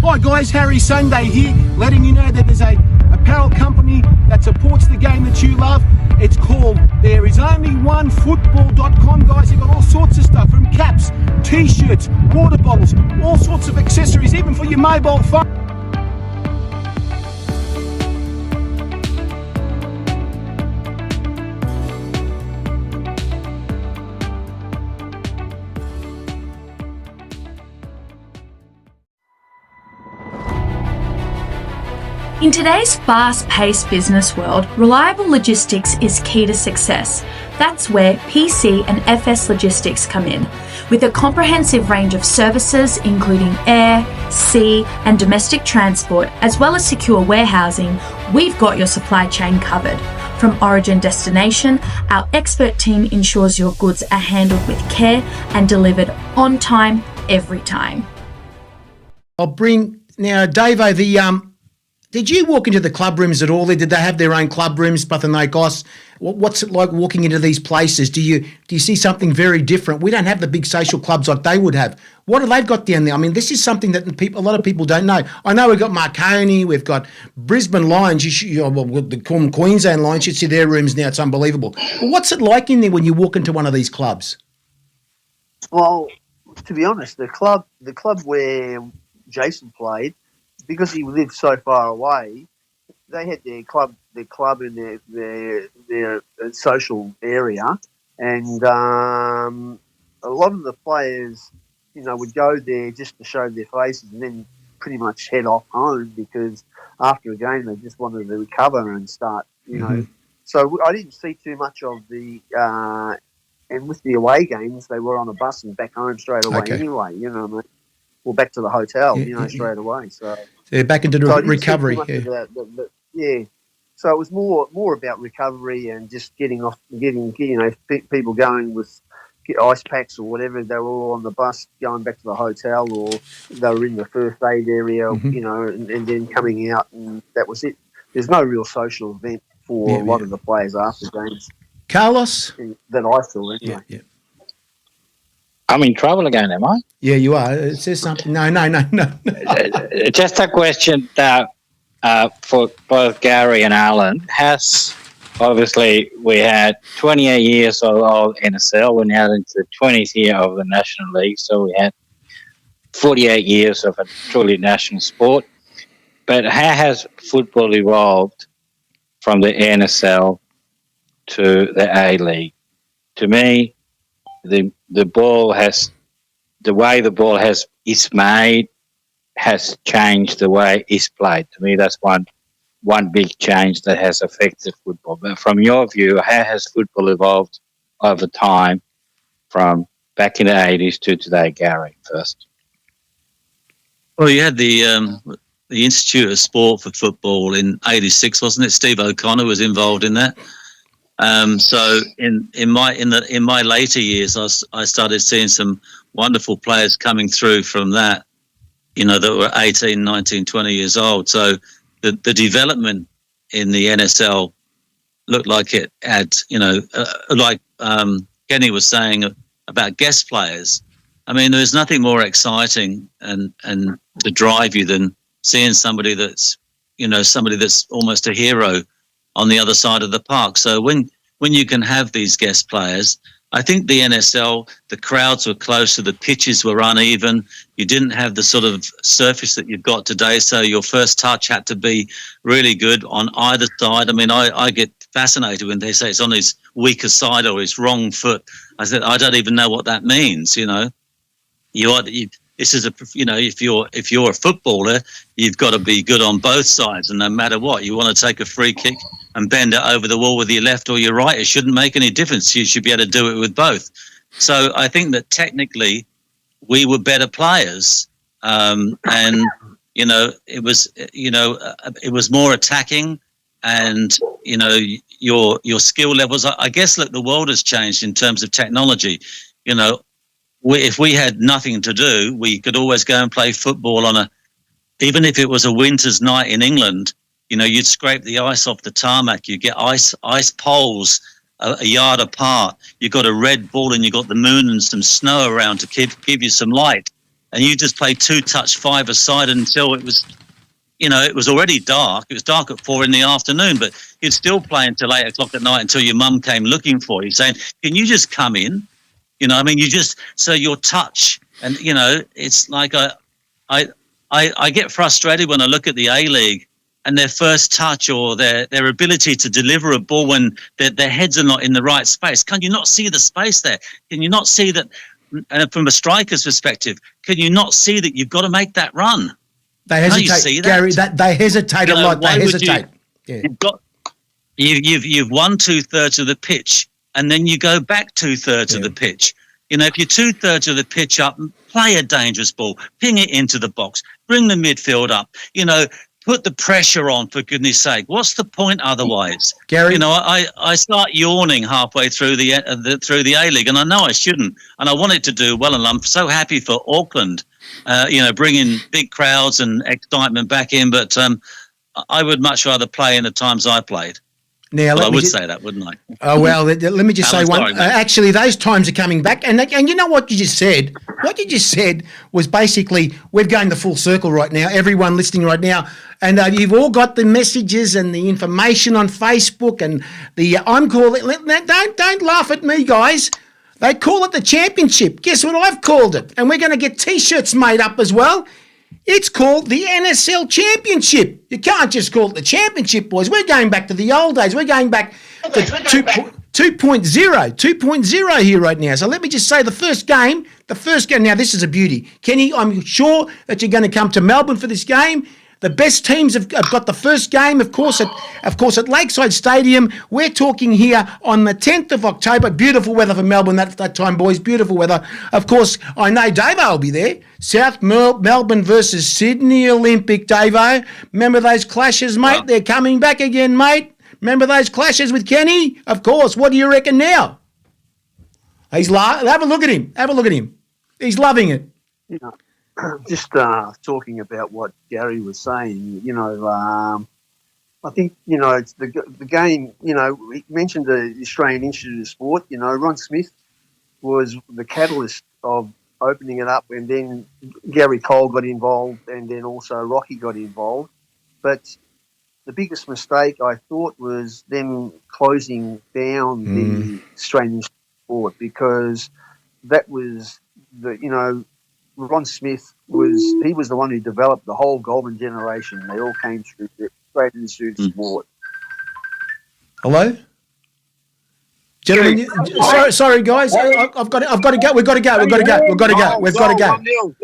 Hi guys, Harry Sunday here, letting you know that there's a apparel company that supports the game that you love. It's called There Is Only One Football.com, guys. They've got all sorts of stuff, from caps, t-shirts, water bottles, all sorts of accessories, even for your mobile phone. In today's fast-paced business world, reliable logistics is key to success. That's where PC and FS Logistics come in. With a comprehensive range of services including air, sea and domestic transport, as well as secure warehousing, we've got your supply chain covered. From origin destination, our expert team ensures your goods are handled with care and delivered on time, every time. I'll bring now, Davo. Did you walk into the club rooms at all? Did they have their own club rooms, Panathinaikos? What's it like walking into these places? Do you see something very different? We don't have the big social clubs like they would have. What have they got down there? I mean, this is something that a lot of people don't know. I know we've got Marconi, we've got Brisbane Lions. They call them Queensland Lions. You should see their rooms now. It's unbelievable. But what's it like in there when you walk into one of these clubs? Well, to be honest, the club where Jason played, because he lived so far away, they had their club in their social area, and a lot of the players, would go there just to show their faces and then pretty much head off home, because after a game they just wanted to recover and start, So I didn't see too much of the. And with the away games, they were on a bus and back home straight away anyway. You know what I mean? Well, back to the hotel, straight away. So they're back into recovery. So it was more about recovery and just getting people going with ice packs or whatever. They were all on the bus going back to the hotel, or they were in the first aid area, and then coming out, and that was it. There's no real social event for a lot of the players after games. Carlos? That I saw, anyway. Yeah. I'm in trouble again, am I? Yeah, you are. It says something. No. Just a question for both Gary and Alan. Obviously, we had 28 years of NSL. We're now into the 20th year of the National League, so we had 48 years of a truly national sport. But how has football evolved from the NSL to the A-League? To me, the way the ball is made has changed the way it's played. To me, that's one big change that has affected football. But from your view, how has football evolved over time from back in the 80s to today, Gary, first? Well, you had the Institute of Sport for Football in '86, wasn't it? Steve O'Connor was involved in that. So in my later years, I started seeing some wonderful players coming through from that, that were 18, 19, 20 years old. So the development in the NSL looked like it had, like Kenny was saying about guest players. I mean, there's nothing more exciting and to drive you than seeing somebody that's almost a hero on the other side of the park. So when you can have these guest players, I think the NSL, the crowds were closer, the pitches were uneven. You didn't have the sort of surface that you've got today, so your first touch had to be really good on either side. I mean, I get fascinated when they say it's on his weaker side or his wrong foot. I said, I don't even know what that means, This is if you're a footballer, you've got to be good on both sides, and no matter what, you want to take a free kick and bend it over the wall with your left or your right. It shouldn't make any difference. You should be able to do it with both. So I think that technically we were better players, and it was more attacking, and your skill levels. I guess look, the world has changed in terms of technology. If we had nothing to do, we could always go and play football even if it was a winter's night in England. You'd scrape the ice off the tarmac. You get ice poles a yard apart. You got a red ball and you got the moon and some snow around to give you some light. And you just play 2-touch 5-a-side until it was, it was already dark. It was dark at 4 p.m, but you'd still play until 8 o'clock at night until your mum came looking for you, saying, "Can you just come in?" So your touch, and it's like I get frustrated when I look at the A-League and their first touch or their ability to deliver a ball when their heads are not in the right space. Can you not see the space there? Can you not see that? And from a striker's perspective, can you not see that you've got to make that run? They hesitate, you see that? Gary. They hesitate a lot. They hesitate. You've won 2/3 of the pitch, and then you go back 2/3 of the pitch. If you're 2/3 of the pitch up, play a dangerous ball, ping it into the box, bring the midfield up. Put the pressure on, for goodness sake. What's the point otherwise? Gary, I start yawning halfway through the A-League, and I know I shouldn't, and I wanted to do well, and I'm so happy for Auckland, bringing big crowds and excitement back in, but I would much rather play in the times I played. Now, I would say that, wouldn't I? Oh, well, let me just say one. Actually, those times are coming back. And you know what you just said? What you just said was basically we're going the full circle right now, everyone listening right now. And you've all got the messages and the information on Facebook and I'm calling. Don't laugh at me, guys. They call it the championship. Guess what I've called it? And we're going to get T-shirts made up as well. It's called the NSL Championship. You can't just call it the championship, boys. We're going back to the old days. We're going back to 2.0 here right now. So let me just say the first game, now this is a beauty. Kenny, I'm sure that you're going to come to Melbourne for this game. The best teams have got the first game, of course, at Lakeside Stadium. We're talking here on the 10th of October. Beautiful weather for Melbourne that time, boys. Beautiful weather. Of course, I know Davo will be there. South Melbourne versus Sydney Olympic, Davo. Remember those clashes, mate? They're coming back again, mate. Remember those clashes with Kenny? Of course. What do you reckon now? Have a look at him. Have a look at him. He's loving it. Just talking about what Gary was saying, I think, it's the game, he mentioned the Australian Institute of Sport, Ron Smith was the catalyst of opening it up, and then Gary Cole got involved, and then also Rocky got involved. But the biggest mistake, I thought, was them closing down the Australian Institute of Sport, because that was Ron Smith was the one who developed the whole golden generation. They all came through the Australian Institute of Sport. Hello, gentlemen. Sorry, guys. I've got to go. We've got to go. We've got to go. We've got to go. We've got to go. 1-0.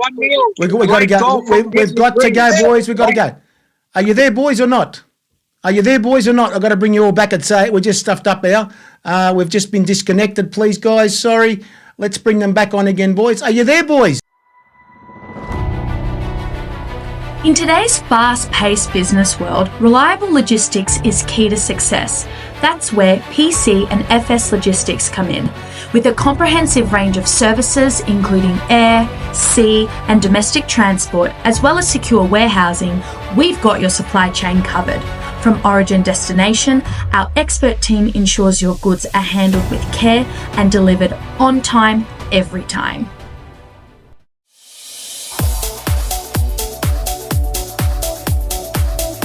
We've got to go. We've got to go, boys. We've got to go. Are you there, boys, or not? I've got to bring you all back and say we're just stuffed up here. We've just been disconnected. Please, guys. Sorry. Let's bring them back on again, boys. Are you there, boys? In today's fast-paced business world, reliable logistics is key to success. That's where PC and FS Logistics come in. With a comprehensive range of services including air, sea and domestic transport, as well as secure warehousing, we've got your supply chain covered. From origin destination, our expert team ensures your goods are handled with care and delivered on time, every time.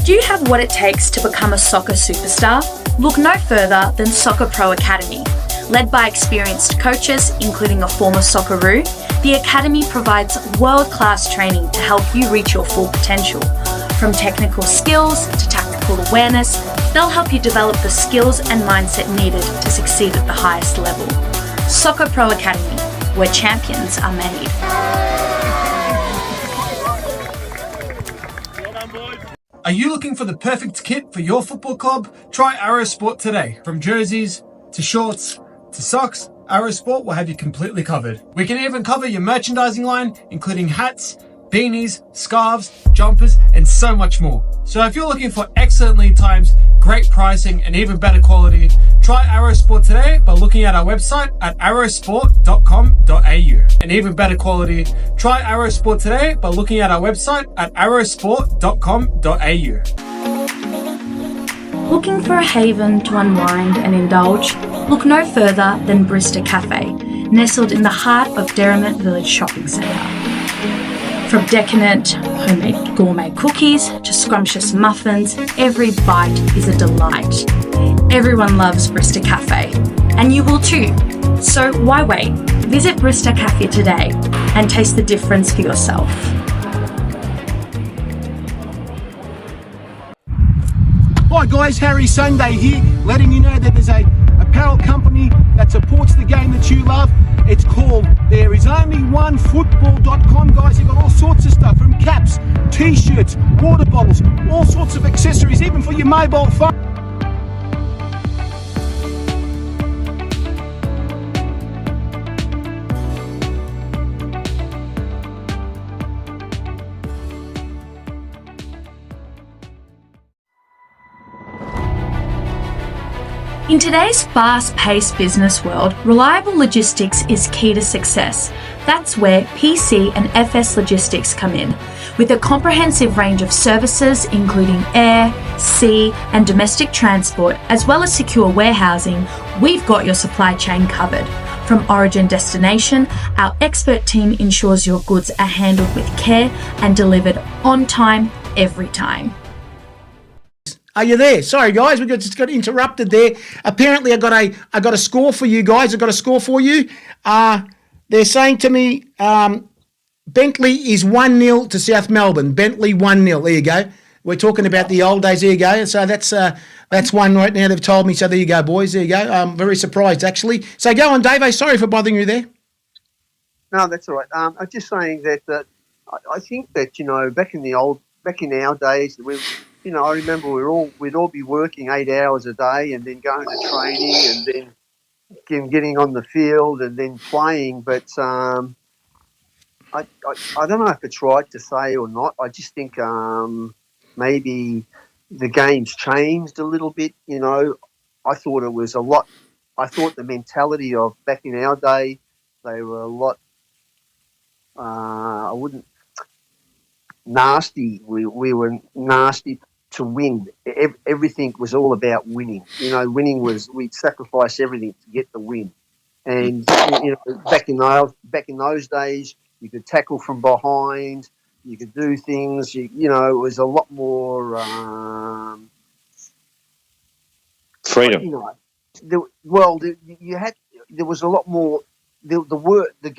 Do you have what it takes to become a soccer superstar? Look no further than Socceroo Academy. Led by experienced coaches, including a former Socceroo, the Academy provides world-class training to help you reach your full potential. From technical skills to tactical awareness, they'll help you develop the skills and mindset needed to succeed at the highest level. Socceroo Academy, where champions are made. Are you looking for the perfect kit for your football club? Try Arrow Sport today. From jerseys to shorts to socks, Arrow Sport will have you completely covered. We can even cover your merchandising line, including hats, beanies, scarves, jumpers, and so much more. So if you're looking for excellent lead times, great pricing, and even better quality, try Arrow Sport today by looking at our website at arrowsport.com.au. And even better quality, try Arrow Sport today by looking at our website at arrowsport.com.au. Looking for a haven to unwind and indulge? Look no further than Brista Cafe, nestled in the heart of Derrimut Village Shopping Centre. From decadent homemade gourmet cookies to scrumptious muffins, every bite is a delight. Everyone loves Brista Cafe, and you will too. So why wait? Visit Brista Cafe today and taste the difference for yourself. Hi guys, Harry Sunday here, letting you know that there's a apparel company that supports the game that you love. It's called thereisonlyonefootball.com, guys. They've got all sorts of stuff, from caps, t-shirts, water bottles, all sorts of accessories, even for your mobile phone. In today's fast-paced business world, reliable logistics is key to success. That's where PC and FS Logistics come in. With a comprehensive range of services including air, sea and domestic transport, as well as secure warehousing, we've got your supply chain covered. From origin destination, our expert team ensures your goods are handled with care and delivered on time, every time. Are you there? Sorry, guys, we just got interrupted there. Apparently, I got a score for you guys. I got a score for you. They're saying to me, Bentley is 1-0 to South Melbourne. Bentley 1-0. There you go. We're talking about the old days. There you go. So that's one right now. They've told me. So there you go, boys. There you go. I'm very surprised actually. So go on, Dave. Sorry for bothering you there. No, that's all right. I'm just saying that I think that back in our days, I remember we'd all be working 8 hours a day and then going to training and then getting on the field and then playing. But I don't know if it's right to say or not. I just think maybe the game's changed a little bit. I thought it was a lot. I thought the mentality of back in our day, they were a lot. Nasty. We were nasty to win. Everything was all about winning. Winning was, we'd sacrifice everything to get the win. And back in those days, you could tackle from behind, you could do things. It was a lot more freedom. There was a lot more. The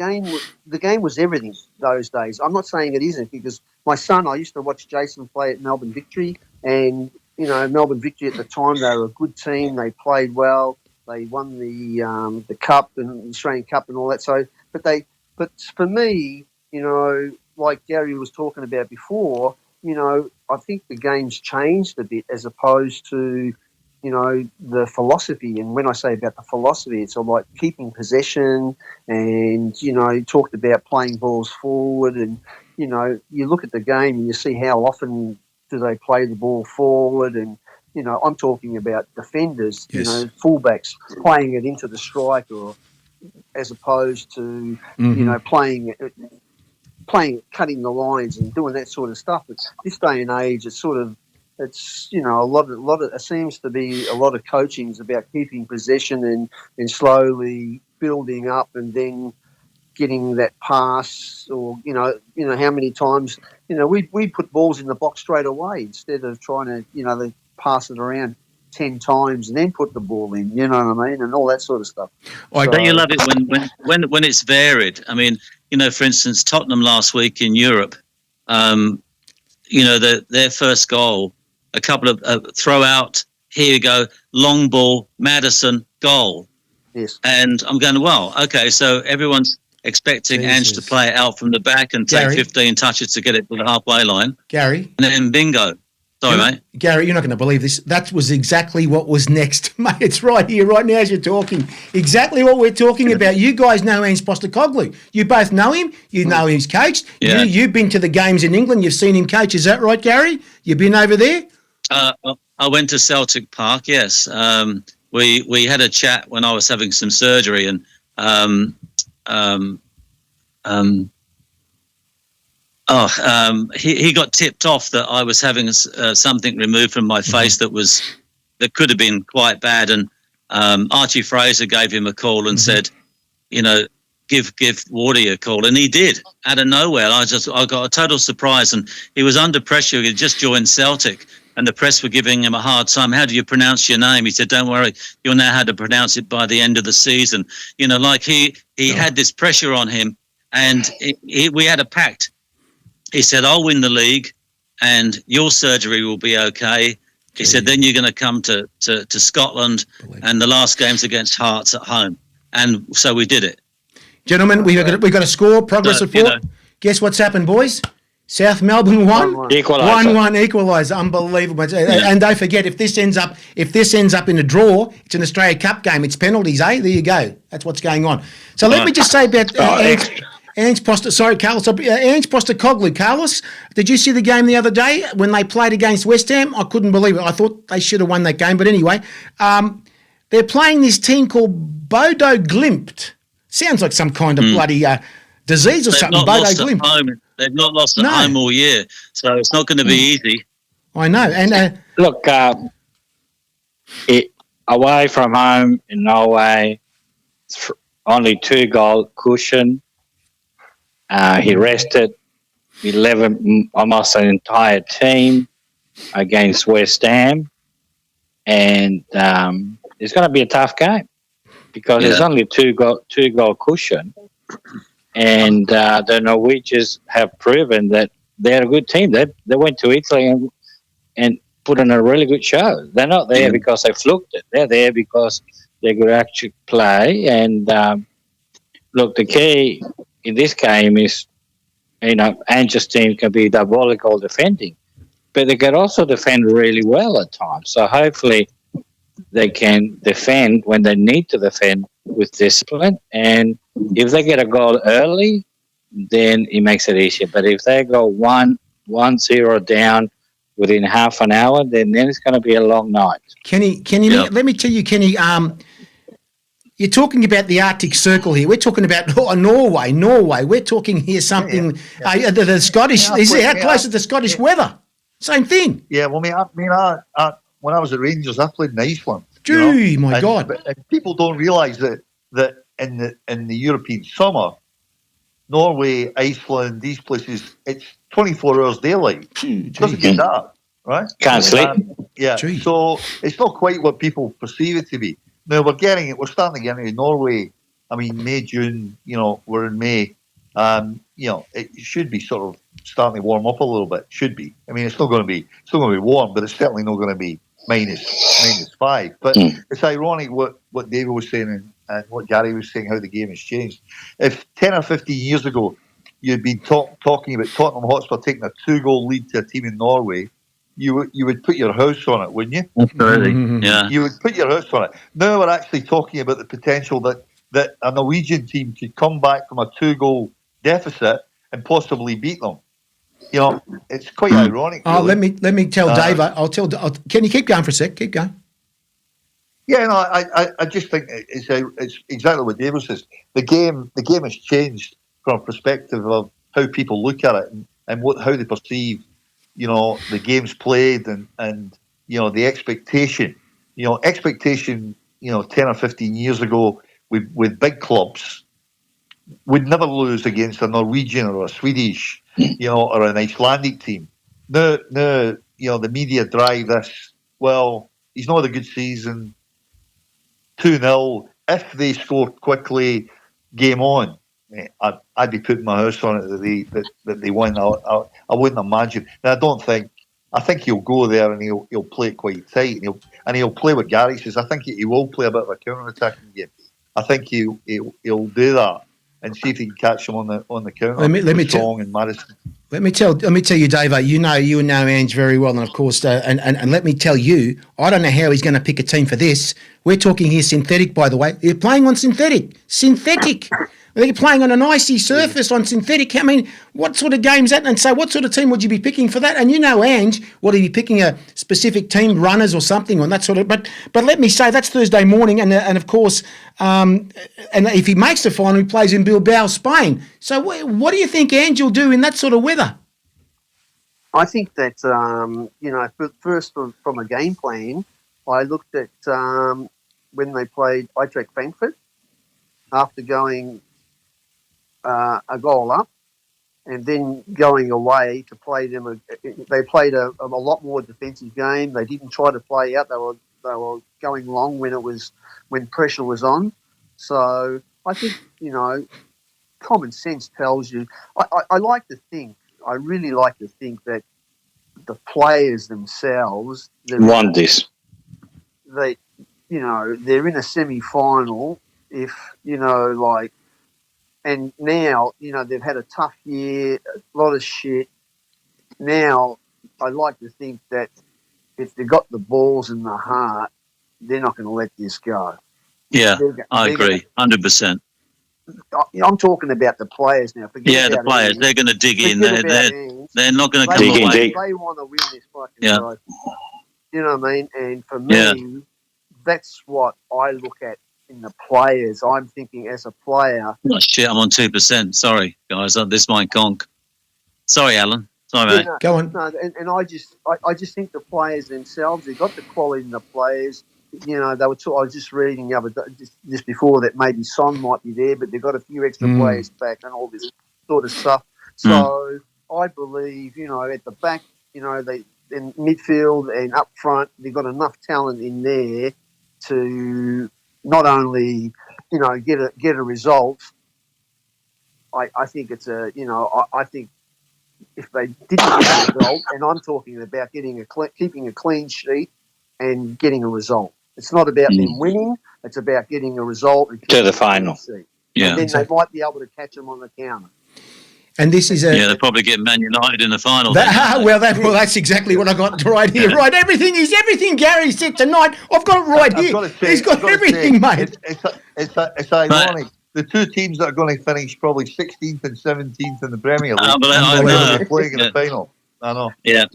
game was everything those days. I'm not saying it isn't, because my son, I used to watch Jason play at Melbourne Victory, and Melbourne Victory at the time, they were a good team. They played well. They won the cup and Australian Cup and all that. So, but for me, like Gary was talking about before, I think the game's changed a bit as opposed to the philosophy. And when I say about the philosophy, it's like keeping possession, and you talked about playing balls forward, and you look at the game and you see how often do they play the ball forward, and I'm talking about defenders, yes. Fullbacks playing it into the striker, as opposed to playing cutting the lines and doing that sort of stuff. But this day and age, it's a lot of it seems to be a lot of coaching is about keeping possession and slowly building up, and then getting that pass, or how many times we put balls in the box straight away instead of trying to they pass it around 10 times and then put the ball in. You know what I mean, and all that sort of stuff. Don't you love it when it's varied? I mean, for instance, Tottenham last week in Europe, their first goal, a couple of throw out, here you go, long ball, Maddison, goal. Yes. And I'm going, well, okay, so everyone's expecting Ange to play it out from the back and take 15 touches to get it to the halfway line. Gary. And then bingo. Sorry, mate. Gary, you're not going to believe this. That was exactly what was next, mate. It's right here, right now as you're talking. Exactly what we're talking about. You guys know Ange Postecoglou. You both know him. You know he's coached. Yeah. You've been to the games in England. You've seen him coach. Is that right, Gary? You've been over there? I went to Celtic Park, yes. We had a chat when I was having some surgery, and he got tipped off that I was having something removed from my face that could have been quite bad, and Archie Fraser gave him a call and said, give Wardy a call, and he did out of nowhere. I got a total surprise, and he was under pressure. He just joined Celtic, and the press were giving him a hard time. How do you pronounce your name? He said, don't worry, you'll know how to pronounce it by the end of the season. He had this pressure on him, and we had a pact. He said, I'll win the league and your surgery will be okay. He said, then you're going to come to Scotland, and the last game's against Hearts at home. And so we did it. Gentlemen, we've got a score, progress report. Guess what's happened, boys? South Melbourne won. 1-1 equaliser. Unbelievable. And don't forget, if this ends up in a draw, it's an Australia Cup game. It's penalties, eh? There you go. That's what's going on. So let me just say about Ange Postecoglou. Carlos, did you see the game the other day when they played against West Ham? I couldn't believe it. I thought they should have won that game. But anyway, they're playing this team called Bodo Glimt. Sounds like some kind of bloody disease or something. Bodo Glimt. They've not lost at home all year, so it's not going to be easy. I know. And look, away from home in Norway, only 2-goal cushion. He rested 11, almost an entire team against West Ham, and it's going to be a tough game because there's only 2-goal cushion. And the Norwegians have proven that they're a good team. They went to Italy and put on a really good show. They're not there because they fluked it. They're there because they could actually play. And look, the key in this game is, Ange's team can be diabolical defending, but they can also defend really well at times. So hopefully they can defend when they need to defend with discipline, and if they get a goal early, then it makes it easier. But if they go 1-0 down within half an hour, then it's going to be a long night. Kenny, let me tell you, Kenny, you're talking about the Arctic Circle here. We're talking about Norway. We're talking here something, the Scottish, how close is the Scottish weather? Same thing. Yeah, well, I when I was at Rangers, I played in Iceland. Gee, my God. And people don't realise that in the European summer, Norway, Iceland, these places, it's 24 hours daylight. It doesn't get dark, right? Can't sleep. So it's not quite what people perceive it to be. Now we're starting to get into Norway. I mean, May, June, we're in May. It should be sort of starting to warm up a little bit. Should be. I mean, it's still going to be warm, but it's certainly not going to be minus 5. But it's ironic what David was saying and what Gary was saying, how the game has changed. If 10 or 15 years ago you'd been talking about Tottenham Hotspur taking a 2-goal lead to a team in Norway, you would put your house on it, wouldn't you? Absolutely. Yeah. You would put your house on it. Now we're actually talking about the potential that a Norwegian team could come back from a 2-goal deficit and possibly beat them. It's quite ironic. Oh, really. let me tell Dave. Can you keep going for a sec? Keep going. Yeah, no, I just think it's exactly what David says. The game has changed from a perspective of how people look at it and how they perceive, the games played and the expectation. 10 or 15 years ago with big clubs, would never lose against a Norwegian or a Swedish, or an Icelandic team. No, the media drive this. Well, he's not had a good season. 2-0. If they scored quickly, game on. I'd be putting my house on it that they win. I wouldn't imagine. And I think he'll go there and he'll play it quite tight, and he'll play what Gary says. I think he will play a bit of a counter-attacking game. I think he'll do that and see if he can catch them on the counter. Let me Strong and Madison. Let me tell you, Davo. You know Ange very well, and of course, and let me tell you, I don't know how he's going to pick a team for this. We're talking here synthetic, by the way. They're playing on synthetic. They're playing on an icy surface on synthetic. I mean, what sort of game's that? And so, what sort of team would you be picking for that? And you know, Ange, would he be picking a specific team, runners or something on that sort of? But let me say that's Thursday morning, and of course, and if he makes the final, he plays in Bilbao, Spain. So, what do you think Ange will do in that sort of weather? I think that first from a game plan, I looked at when they played Eintracht Frankfurt after going a goal up, and then going away to play them. They played a lot more defensive game. They didn't try to play out. They were going long when pressure was on. So I think common sense tells you. I really like to think that the players themselves want this. They're in a semi-final. And now, they've had a tough year, a lot of shit. Now, I like to think that if they've got the balls and the heart, they're not going to let this go. Yeah, I agree, 100%. I'm talking about the players now. The players. They're going to dig in. They're not going to come away. They want to win this fucking trophy. You know what I mean? And for me, that's what I look at in the players. I'm thinking as a player. Oh, shit, I'm on 2%. Sorry, guys. This might conk. Sorry, Alan. Sorry, mate. Go on. No, and I just think the players themselves, they've got the quality in the players. They were. I was just reading the other just before that maybe Son might be there, but they've got a few extra players back and all this sort of stuff. So I believe, at the back, they in midfield and up front, they've got enough talent in there to not only, get a result. I think it's I think if they didn't get a result, and I'm talking about keeping a clean sheet and getting a result. It's not about them winning. It's about getting a result and to the final. Yeah, and then they might be able to catch them on the counter. And this is they'll probably get Man United in the final. That's exactly what I got right here. Right, everything Gary said tonight. I've got it right here. He's got everything, mate. It's ironic. The two teams that are going to finish probably 16th and 17th in the Premier League. They're playing in the final. I know. Yeah.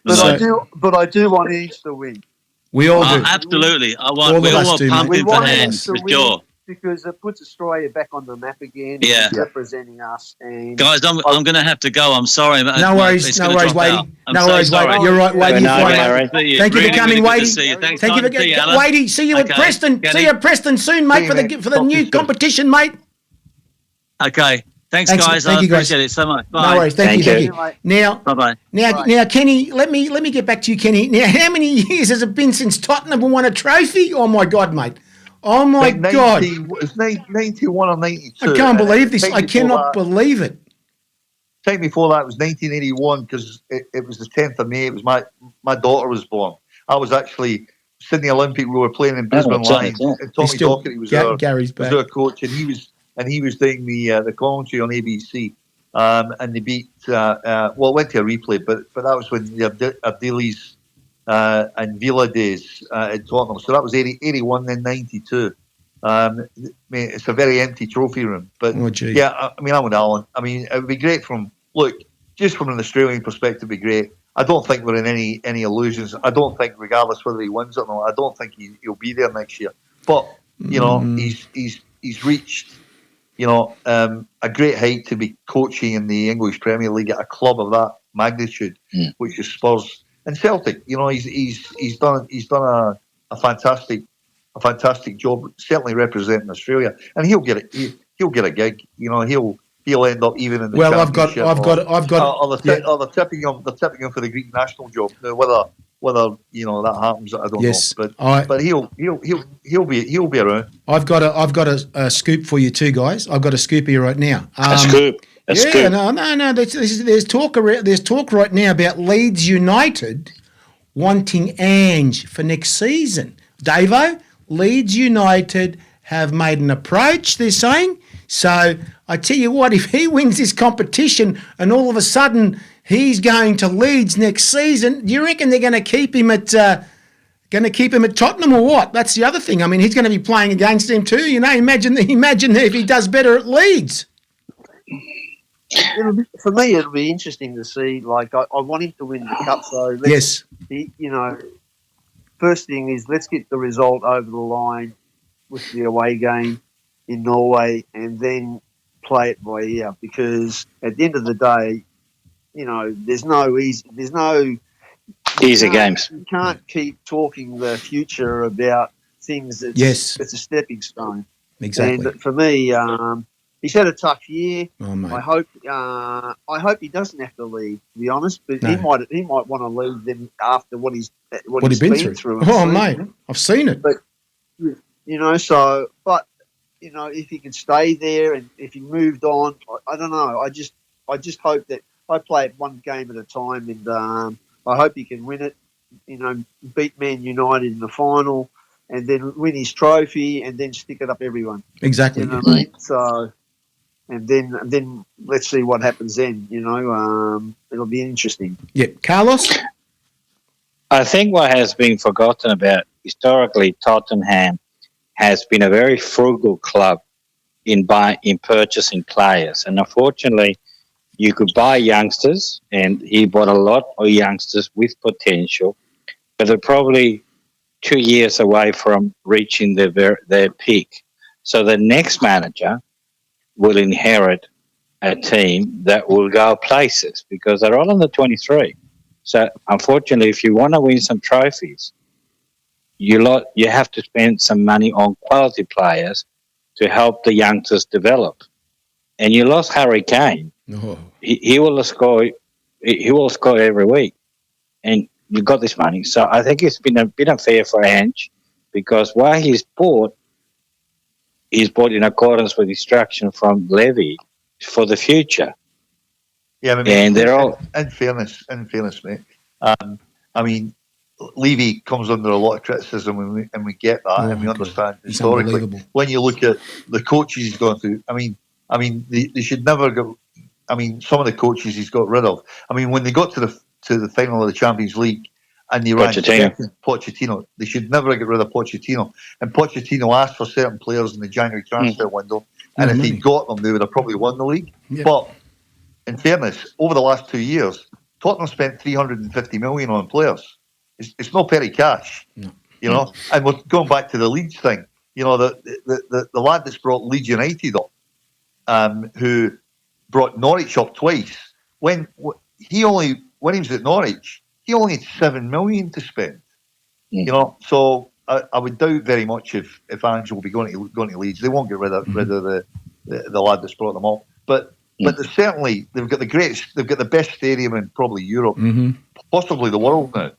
But I do want East to win. We all do. Absolutely. We all want pumping for hands, for sure. Because it puts Australia back on the map again, representing us. And guys, I'm going to have to go. I'm sorry. No worries, Wadey. No worries, Wadey. You're right, Wadey. Thank you for coming, Wadey. Thank you for coming, Wadey. See you at Preston. See you at Preston soon, mate, for the new competition, mate. Okay. Thanks, guys. I appreciate it so much. Bye. No worries. Thank you. Now, bye-bye. Now, Kenny, let me get back to you, Kenny. Now, how many years has it been since Tottenham won a trophy? Oh my God, mate. Oh my God! It's 91 or 92. I can't believe this. I cannot believe it. Time before that was 1981 because it was the 10th of May. It was my daughter was born. I was actually Sydney Olympic. We were playing in Brisbane Lions. And Tommy Docherty was our coach, and he was doing the commentary on ABC. And they beat. It went to a replay, but that was when the Ardiles and Villa days in Tottenham. So that was 81, then 92. It's a very empty trophy room. But I'm with Alan. It would be great just from an Australian perspective, it'd be great. I don't think we're in any illusions. I don't think, regardless whether he wins or not, I don't think he'll be there next year. But he's reached a great height to be coaching in the English Premier League at a club of that magnitude, which is Spurs. And Celtic, he's done a fantastic job, certainly representing Australia, and he'll get it. he'll get a gig. You know, he'll end up even in the Well, I've got, Championship or yeah. they're tipping him for the Greek national job. Now, whether you know that happens, I don't Yes, know. But he'll be around. I've got a scoop for you too, guys. I've got a scoop here right now. A scoop. No. There's talk right now about Leeds United wanting Ange for next season. Davo, Leeds United have made an approach, they're saying. So I tell you what, if he wins this competition and all of a sudden he's going to Leeds next season, do you reckon they're going to keep him at Tottenham or what? That's the other thing. I mean, he's going to be playing against him too. You know, imagine if he does better at Leeds. For me, it'll be interesting to see. Like, I want him to win the cup. So first thing is let's get the result over the line with the away game in Norway, and then play it by ear. Because at the end of the day, you know, there's no easy games. You can't keep talking the future about things. It's a stepping stone. Exactly. And for me, he's had a tough year. Oh, mate. I hope he doesn't have to leave. To be honest, but he might want to leave them after what he's been through. Oh, mate, I've seen it. But you know, if he could stay there and if he moved on, I don't know. I just hope that I play it one game at a time, and I hope he can win it. You know, beat Man United in the final, and then win his trophy, and then stick it up everyone. Exactly. You know what I mean? So, and then let's see what happens then. You know, it'll be interesting. Yeah, Carlos. I think what has been forgotten about historically, Tottenham has been a very frugal club in purchasing players, and unfortunately, you could buy youngsters, and he bought a lot of youngsters with potential, but they're probably 2 years away from reaching their peak. So the next manager will inherit a team that will go places because they're all under 23. So unfortunately, if you want to win some trophies, you have to spend some money on quality players to help the youngsters develop. And you lost Harry Kane. Oh. He will score. He will score every week, and you got this money. So I think it's been a bit unfair for Ange because while he's bought in accordance with instruction from Levy for the future. Yeah, and they're all in fairness, mate. I mean, Levy comes under a lot of criticism, and we get that, and we understand historically. When you look at the coaches he's gone through, I mean, they should never go. I mean, some of the coaches he's got rid of. I mean, when they got to the final of the Champions League and they ran Pochettino, they should never get rid of Pochettino. And Pochettino asked for certain players in the January transfer window, and if he'd got them, they would have probably won the league. Yeah. But in fairness, over the last 2 years, Tottenham spent 350 million on players. It's not petty cash, you know. And we're going back to the Leeds thing. You know, the lad that's brought Leeds United up, who brought Norwich up twice. When he was at Norwich, he only had 7 million to spend. You know, so I would doubt very much if Ange will be going to Leeds. They won't get rid of the lad that's brought them up. But they've got the best stadium in probably Europe, possibly the world now.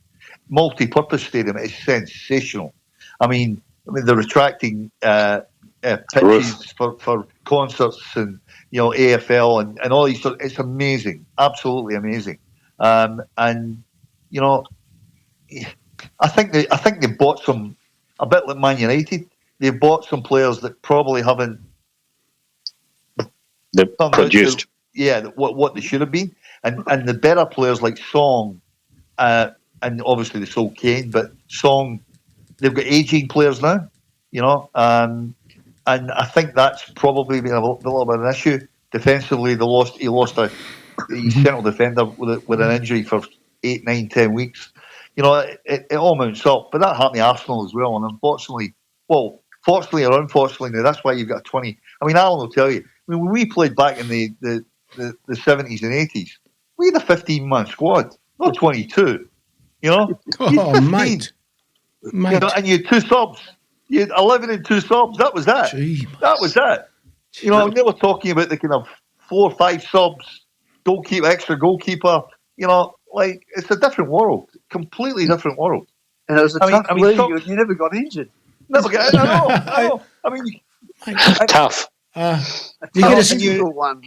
Multi-purpose stadium is sensational. I mean they're attracting pitches for concerts and AFL and all these. It's amazing, absolutely amazing. And you know, I think they bought some, a bit like Man United. They bought some players that probably haven't produced. What they should have been, and the better players like Song, and obviously they sold Kane, but Song, they've got aging players now, and I think that's probably been a little bit of an issue defensively. He lost a central defender with an injury for 8, 9, 10 weeks. It all mounts up, but that happened to Arsenal as well. And unfortunately, fortunately or unfortunately, that's why you've got 20. I mean, Alan will tell you. I mean, when we played back in the 70s and 80s, we had a 15-man squad, not 22. Oh, mate. And you had 2 subs. You had 11 and 2 subs. That was that. Gee, that was that. You know, they were talking about the kind of 4 or 5 subs, goalkeeper, extra goalkeeper. You know, like it's a different world, completely different world. And it was a tough league. You never got injured. Never get. I know. I mean, Tough. You get a single one.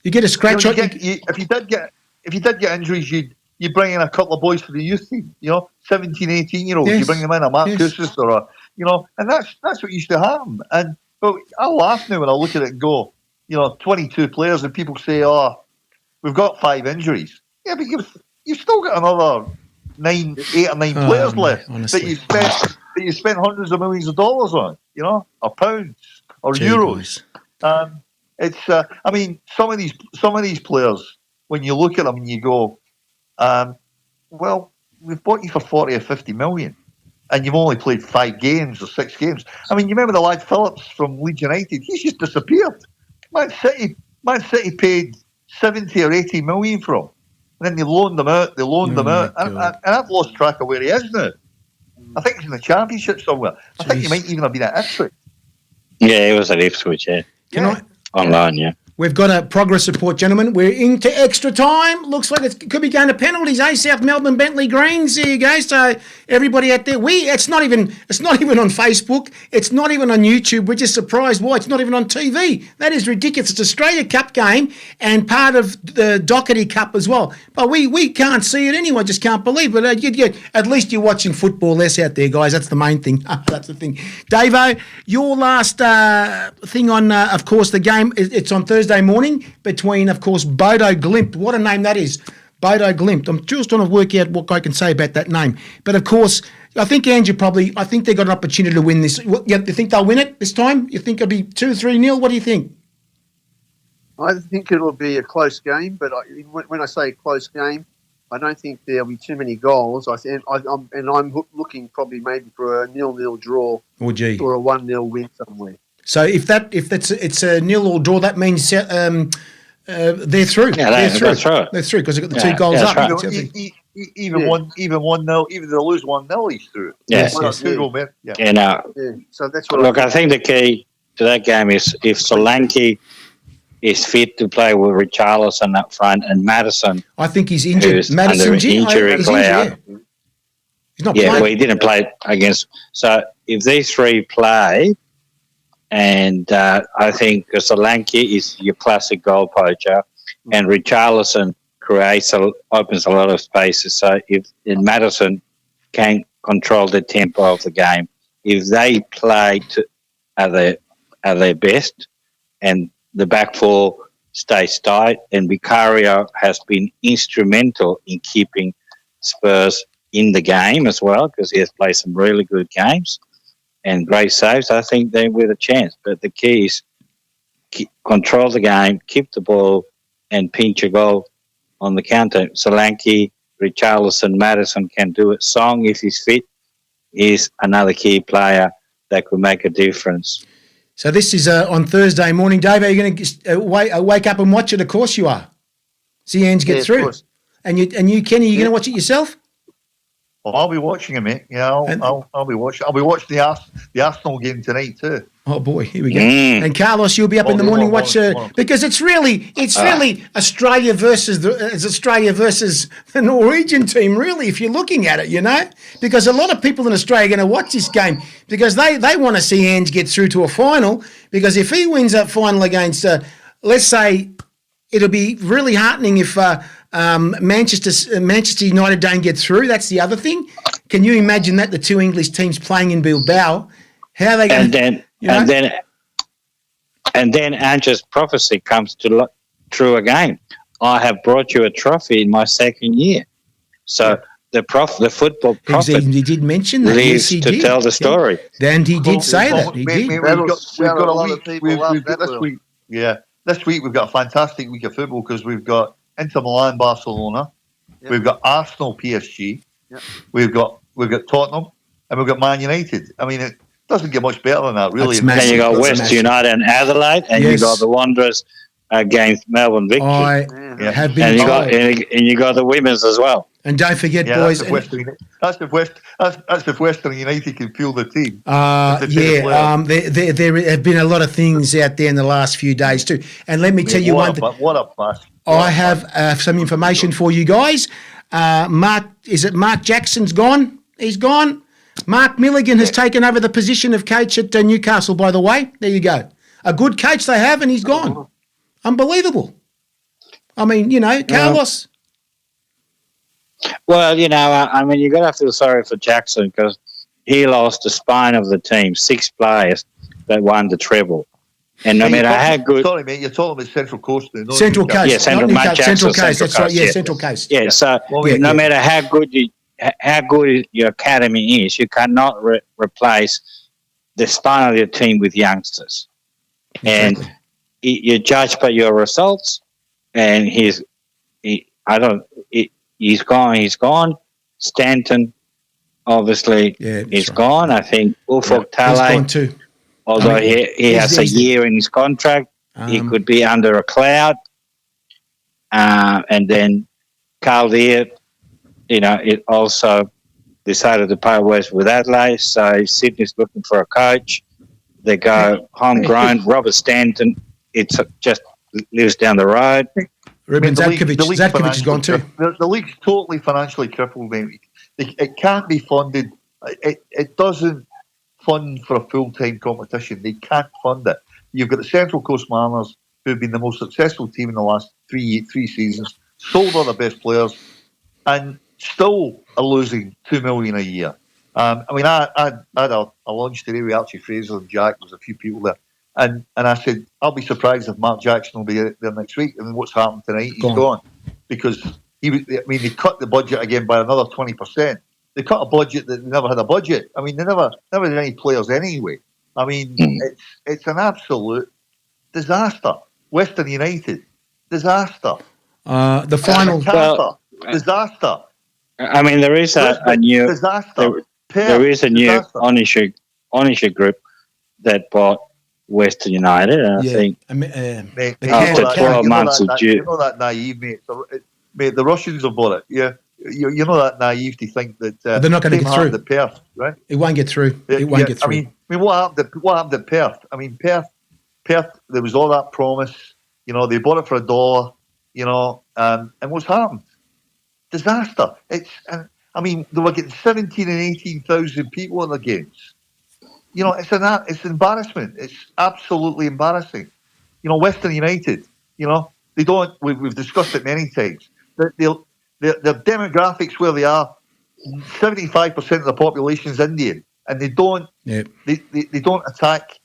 You get a scratch on. If you did get injuries, you bring in a couple of boys for the youth team. You know, 17, 18-year-olds. Yes. You bring them in, a Mark Kusis or a, you know, and that's what used to happen. And but I laugh now when I look at it and go, you know, 22 players, and people say, "Oh, we've got 5 injuries." Yeah, but you've still got another 8 or 9 players left honestly. that you spent hundreds of millions of dollars on, you know, or pounds or euros. It's I mean, some of these players, when you look at them and you go, well, we've bought you for 40 or 50 million, and you've only played 5 games or 6 games. I mean, you remember the lad Phillips from Leeds United? He's just disappeared. Man City paid 70 or 80 million for him. And then they loaned them out. And I've lost track of where he is now. I think he's in the Championship somewhere. I think he might even have been at Ipswich. Yeah, he was at Ipswich, Online, yeah. We've got a progress report, gentlemen. We're into extra time. Looks like it could be going to penalties, South Melbourne, Bentley Greens. There you go. So everybody out there, it's not even on Facebook. It's not even on YouTube. We're just surprised why it's not even on TV. That is ridiculous. It's Australia Cup game and part of the Doherty Cup as well. But we can't see it anyway. Just can't believe it. At least you're watching football less out there, guys. That's the main thing. That's the thing. Davo, your last thing on, of course, the game. It's on Thursday morning between, of course, Bodo Glimt. What a name that is. Bodo Glimt. I'm just trying to work out what I can say about that name. But, of course, I think, Andrew, I think they've got an opportunity to win this. You think they'll win it this time? You think it'll be 2-3-0? What do you think? I think it'll be a close game, but when I say close game, I don't think there'll be too many goals. I'm looking probably maybe for a 0-0 draw or a 1-0 win somewhere. So it's a 0-0 draw, that means they're through. Yeah, that's right. They're through because they've got the 2 goals up. Right. Even 1-0, even if they lose 1-0, he's through. Yes. So that's what. Look, I think the key to that game is if Solanke is fit to play with Richarlison up front and Madison. I think he's injured. Madison's injury cloud. He's not playing. Well, he didn't play against. So if these 3 play. And I think Solanke is your classic goal poacher, and Richarlison opens a lot of spaces. So if Madison can control the tempo of the game, if they play at their best, and the back 4 stays tight, and Vicario has been instrumental in keeping Spurs in the game as well because he has played some really good games and great saves, I think they're with a chance. But the key is control the game, keep the ball, and pinch a goal on the counter. Solanke, Richarlison, Madison can do it. Song, if he's fit, is another key player that could make a difference. So this is on Thursday morning. Dave, are you going to wake up and watch it? Of course you are. See Ange get through. Of course. And you, Kenny, you going to watch it yourself? Well, I'll be watching it, mate. Yeah, I'll be watching. I'll be watching the Arsenal game tonight too. Oh boy, here we go. And Carlos, you'll be up in the morning watch because it's really Australia versus the Norwegian team. Really, if you're looking at it, because a lot of people in Australia are going to watch this game because they want to see Ange get through to a final. Because if he wins that final against, let's say, it'll be really heartening if. Manchester United don't get through. That's the other thing. Can you imagine that the 2 English teams playing in Bilbao? How are they going? And then Ange's prophecy comes true again. I have brought you a trophy in my 2nd year. So the football prophet he did mention that. Lives to tell the story. And he did say that. He did. We've got a week. This week we've got a fantastic week of football because we've got Inter Milan, Barcelona. Yep. We've got Arsenal, PSG. Yep. We've got Tottenham, and we've got Man United. I mean, it doesn't get much better than that, really. And you got West United and Adelaide, and you got the Wanderers against Melbourne Victory. Have been and you got the women's as well. And don't forget, boys. That's if Western United can field the team. There have been a lot of things out there in the last few days too. And let me tell you one thing. What a pass! I have some information for you guys. Mark Jackson's gone? He's gone. Mark Milligan has taken over the position of coach at Newcastle, by the way. There you go. A good coach they have, and he's gone. Unbelievable. I mean, Carlos. Well, you got to feel sorry for Jackson because he lost the spine of the team, 6 players that won the treble. And no matter how good... Sorry, mate, you're talking about Central Coast. Central Coast. Yeah, Central Coast, that's right. Yeah, Central Coast. Yeah, so no matter how good your academy is, you cannot replace the spine of your team with youngsters. Exactly. And you judge by your results, and he's gone. Stanton, obviously, is gone. I think Ufuk Talay, he's gone too. Although he has a year in his contract, he could be under a cloud. And then Carl Deere, it also decided to part ways with Adelaide. So Sydney's looking for a coach. They go homegrown. Robert Stanton, it's just lives down the road. Ruben Zadkovich is gone too. The league's totally financially crippled, mate. It can't be funded. It doesn't fund for a full-time competition. They can't fund it. You've got the Central Coast Mariners, who have been the most successful team in the last three seasons, sold all the best players, and still are losing $2 million a year. I had a lunch today with Archie Fraser and Jack. There's a few people there. And I said, I'll be surprised if Mark Jackson will be there next week. And what's happened tonight? He's gone. Because, they cut the budget again by another 20%. They cut a budget that they never had a budget. I mean, they never had any players anyway. I mean, it's an absolute disaster. Western United, disaster. The final... disaster. I mean, there is a new... Disaster. There is a new ownership group that bought Western United, and I think after 12 months of due... You know that naive, mate. The Russians have bought it, yeah. You know that naive to think that they're not going to get through. At Perth, right? It won't get through. It won't get through. I mean, what happened at Perth? I mean, Perth. There was all that promise. They bought it for $1. And what's happened? Disaster. They were getting 17 and 18,000 people in the games. It's embarrassment. It's absolutely embarrassing. Western United. They don't. We've discussed it many times. Their demographics where they are, 75% of the population is Indian, and they don't. Yep. They don't attack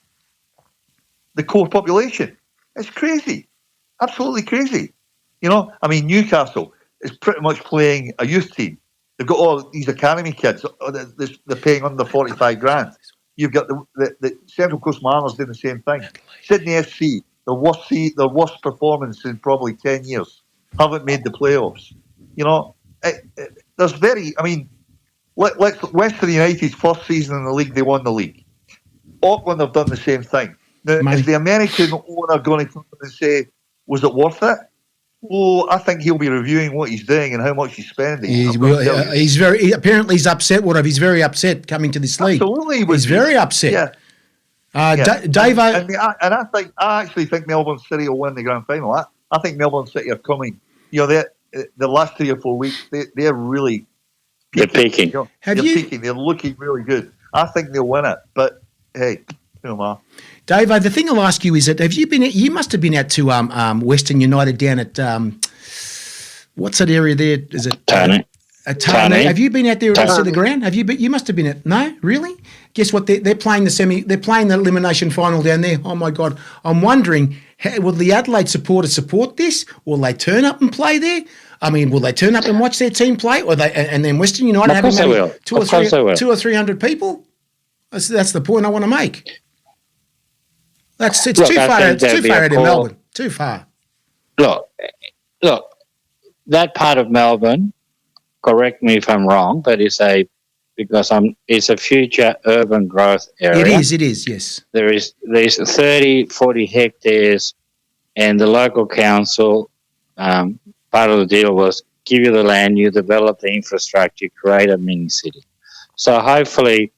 the core population. It's crazy, absolutely crazy. Newcastle is pretty much playing a youth team. They've got all these academy kids. They're paying under 45 grand. You've got the Central Coast Mariners doing the same thing. Sydney FC, their worst performance in probably 10 years, haven't made the playoffs. Western United's first season in the league, they won the league. Auckland have done the same thing. Now, is the American owner going to come and say, was it worth it? Well, I think he'll be reviewing what he's doing and how much he's spending. Apparently he's upset. He's very upset coming to this league. Absolutely. He's very upset. Yeah. Dave, I actually think Melbourne City will win the grand final. I think Melbourne City are coming. The last 3 or 4 weeks, they're really peaking. They're peaking. They're looking really good. I think they'll win it. But hey, Dave, the thing I'll ask you is that you must have been out to Western United down at what's that area there? Is it Tony? Have you been out there to see the ground? Have you? You must have been at. No, really? Guess what? They're playing They're playing the elimination final down there. Oh my God! I'm wondering, will the Adelaide supporters support this? Will they turn up and play there? I mean, will they turn up and watch their team play, or and then Western United having maybe 200 or 300 people? That's the point I want to make. It's too far out in Melbourne. Too far. Look, that part of Melbourne, correct me if I'm wrong, but it's a future urban growth area. It is, yes. There's 30, 40 hectares, and the local council, part of the deal was give you the land, you develop the infrastructure, create a mini city. So hopefully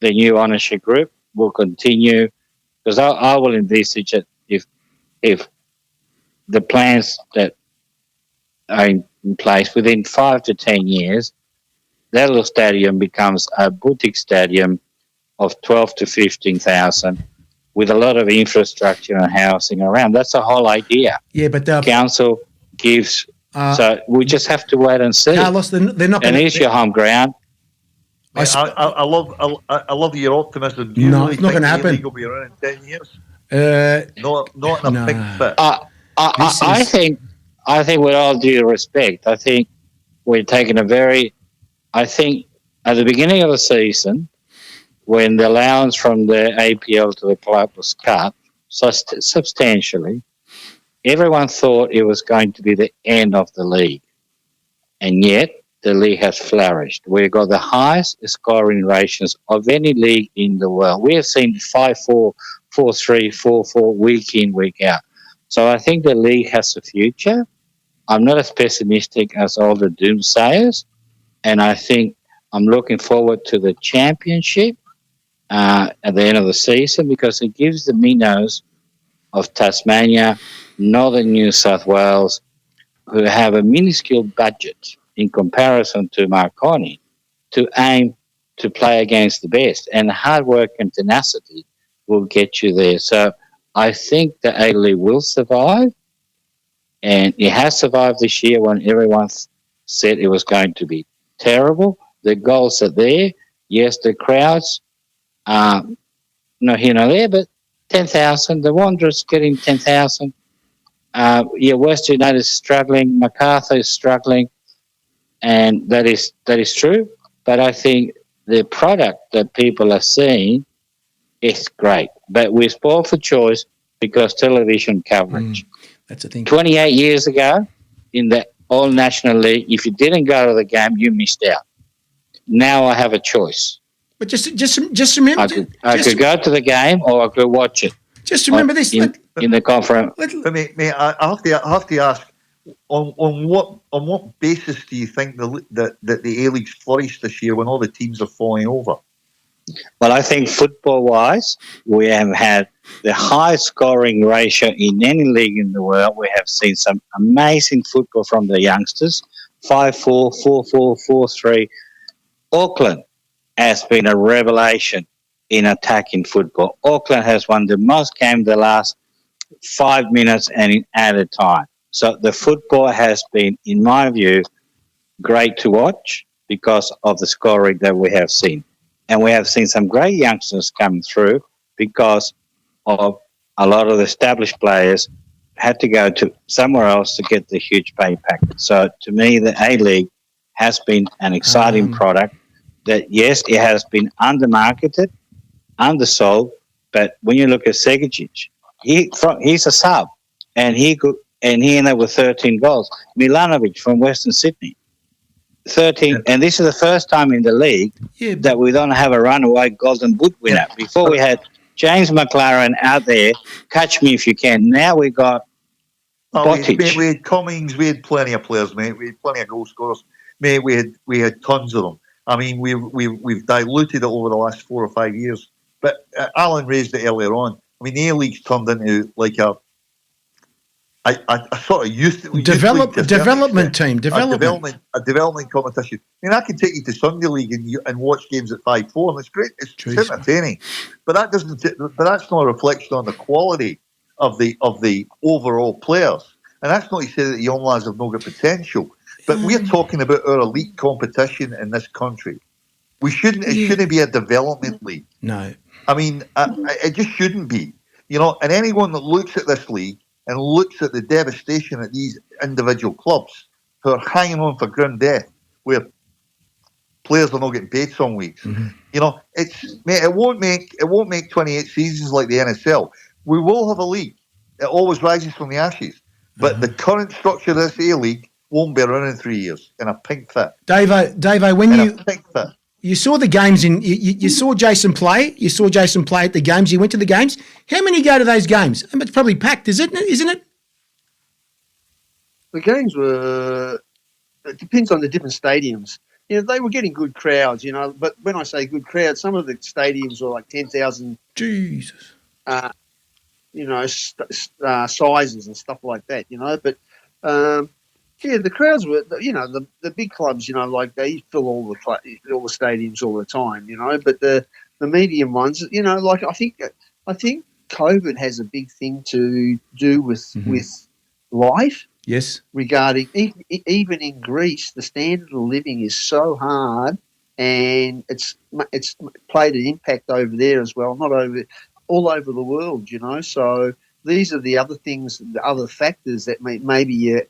the new ownership group will continue, because I will envisage it if the plans that are in place within 5 to 10 years, that little stadium becomes a boutique stadium of 12 to 15,000 with a lot of infrastructure and housing around. That's the whole idea. Yeah, but council gives. So we just have to wait and see. Carlos, they're not And going it's your home ground. I love your optimism. Do you No, really it's not think gonna the happen. A-League will be around in 10 years? Not in a pink fit. I think with all due respect, I think we're taking I think at the beginning of the season, when the allowance from the APL to the club was cut substantially, everyone thought it was going to be the end of the league. And yet, the league has flourished. We've got the highest scoring ratios of any league in the world. We have seen 5-4, 4-3, 4-4, week in, week out. So I think the league has a future. I'm not as pessimistic as all the doomsayers. And I think I'm looking forward to the championship at the end of the season, because it gives the minnows of Tasmania, northern New South Wales, who have a minuscule budget in comparison to Marconi, to aim to play against the best. And hard work and tenacity will get you there. So I think the A-League will survive, and it has survived this year when everyone said it was going to be terrible. The goals are there. Yes, the crowds are not here nor there, but 10,000. The Wanderers getting 10,000. West United is struggling. MacArthur is struggling, and that is true. But I think the product that people are seeing is great. But we're spoiled for choice because television coverage. That's the thing. 28 years ago, in the All National League, if you didn't go to the game, you missed out. Now I have a choice. But just remember, I could go to the game or I could watch it. Just remember this in the conference. But mate, I have to ask, on what basis do you think that the A-League's flourished this year when all the teams are falling over? Well, I think football-wise, we have had the highest scoring ratio in any league in the world. We have seen some amazing football from the youngsters. 5-4, 4-4, 4-3. Auckland has been a revelation in attacking football. Auckland has won the most games the last 5 minutes and in added time. So the football has been, in my view, great to watch because of the scoring that we have seen. And we have seen some great youngsters coming through because of a lot of the established players had to go to somewhere else to get the huge pay packet. So to me, the A-League has been an exciting product that, yes, it has been under-marketed, undersold, but when you look at Segic, he's a sub, and he ended up with 13 goals. Milanovic from Western Sydney, 13, and this is the first time in the league that we don't have a runaway Golden Boot winner. Before we had James McLaren out there, catch me if you can. Now we got Botic. We had Cummings, we had plenty of players, mate. We had plenty of goal scorers, mate. We had tons of them. I mean, we've diluted it over the last 4 or 5 years. But Alan raised it earlier on. I mean, the A-League's turned into like a sort of youth development team, a development competition. I mean, I can take you to Sunday League and watch games at 5-4, and it's great. It's entertaining, but that's not a reflection on the quality of the overall players. And that's not to say that the young lads have no good potential. But we're talking about our elite competition in this country. It shouldn't be a development league. No. I mean, it just shouldn't be. You know, and anyone that looks at this league and looks at the devastation at these individual clubs who are hanging on for grim death, where players are not getting paid some weeks. Mm-hmm. You know, it won't make 28 seasons like the NSL. We will have a league. It always rises from the ashes. But the current structure of this A-League won't be around in 3 years in a pink fit. Davo, when you saw the games you saw Jason play. You saw Jason play at the games. You went to the games. How many go to those games? I mean, it's probably packed, isn't it? The games were it depends on the different stadiums. They were getting good crowds, but when I say good crowds, some of the stadiums were like 10,000, Jesus. Sizes and stuff like that, but the crowds were, the big clubs, like they fill all the stadiums all the time, but the medium ones, like I think COVID has a big thing to do with life. Yes. Regarding even in Greece, the standard of living is so hard, and it's played an impact over there as well, all over the world, So these are the other things, the other factors that maybe you.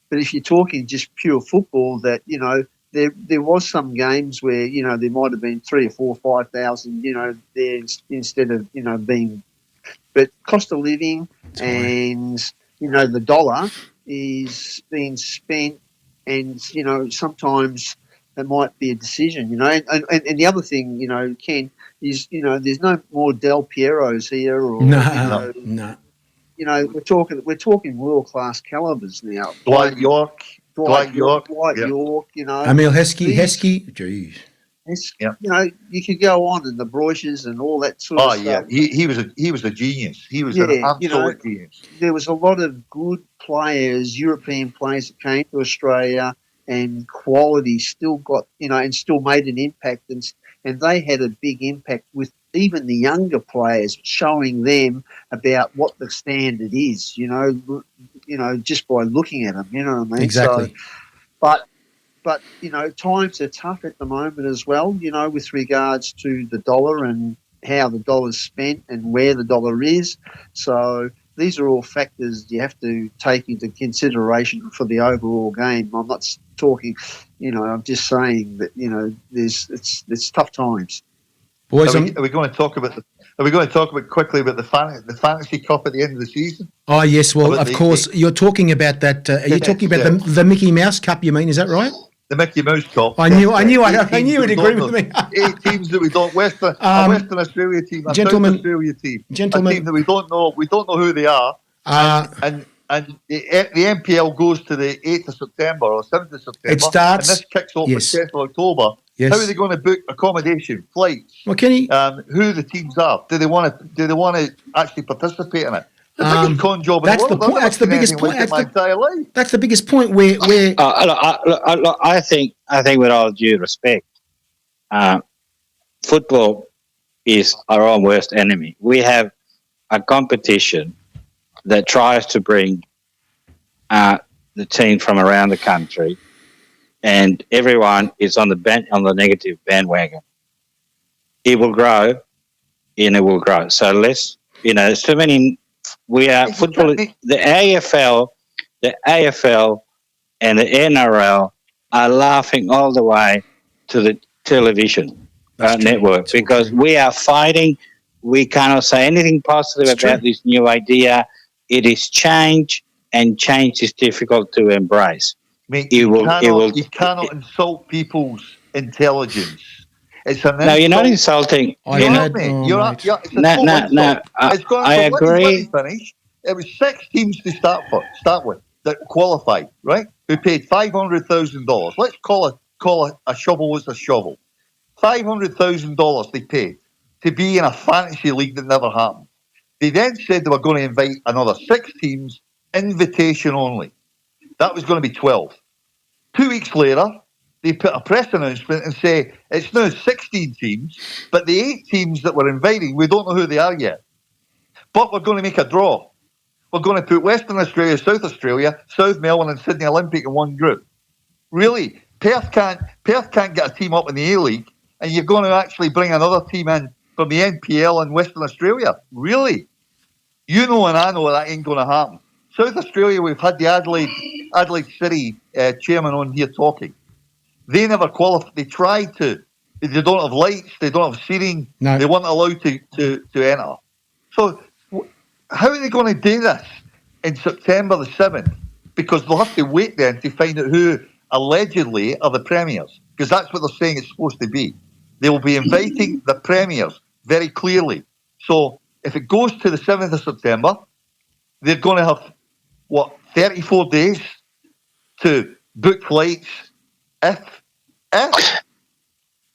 But if you're talking just pure football, that there was some games where there might have been 3,000 or 4,000, 5,000, there instead of being, but cost of living and the dollar is being spent, and sometimes it might be a decision, and the other thing, Ken, is there's no more Del Pieros here, or No. we're talking world class calibers now. Dwight York, York, Emil Heskey, geez. You could go on, and the Broiches and all that sort of stuff. He was a genius. He was an absolute genius. There was a lot of good players, European players, that came to Australia, and quality still got and still made an impact, and they had a big impact with even the younger players, showing them about what the standard is. Just by looking at them. You know what I mean? Exactly. So, but times are tough at the moment as well, with regards to the dollar and how the dollar's spent and where the dollar is. So these are all factors you have to take into consideration for the overall game. I'm not talking, I'm just saying that, it's tough times. Boys, are we going to talk about quickly about the Fantasy Cup at the end of the season? Oh yes, well of course you're talking about that. Are you talking about the Mickey Mouse Cup? You mean, is that right? The Mickey Mouse Cup. I knew you'd agree with me. 8 teams that we don't. Western Australia team, a South Australia team, a team that we don't know. We don't know who they are. And the NPL goes to the 8th of September or 7th of September. It starts. And this kicks off the 10th of October. Yes. How are they going to book accommodation, flights? Well, Kenny, who the teams are? Do they want to actually participate in it? The biggest con job in the world. Point. That's the biggest point. That's the biggest point. Where I think with all due respect, football is our own worst enemy. We have a competition that tries to bring the team from around the country, and everyone is on the negative bandwagon. It will grow, and it will grow. So there's too many. We are football. The AFL, and the NRL are laughing all the way to the television network because we are fighting. We cannot say anything positive about this new idea. It is change, and change is difficult to embrace. Mate, you cannot insult people's intelligence. You're not insulting. I agree. It was 6 teams to start with that qualified, right? Who paid $500,000. Let's call a shovel was a shovel. $500,000 they paid to be in a fantasy league that never happened. They then said they were going to invite another 6 teams, invitation only. That was going to be 12. 2 weeks later, they put a press announcement and say it's now 16 teams, but the 8 teams that we're inviting, we don't know who they are yet. But we're going to make a draw. We're going to put Western Australia, South Australia, South Melbourne and Sydney Olympic in one group. Really? Perth can't get a team up in the A-League, and you're going to actually bring another team in from the NPL in Western Australia? Really? You know and I know that ain't going to happen. South Australia, we've had the Adelaide City chairman on here talking. They never qualified. They tried to. They don't have lights. They don't have seating. No. They weren't allowed to enter. So how are they going to do this in September the 7th? Because they'll have to wait then to find out who allegedly are the premiers. Because that's what they're saying it's supposed to be. They will be inviting the premiers very clearly. So if it goes to the 7th of September, they're going to have, 34 days to book flights. If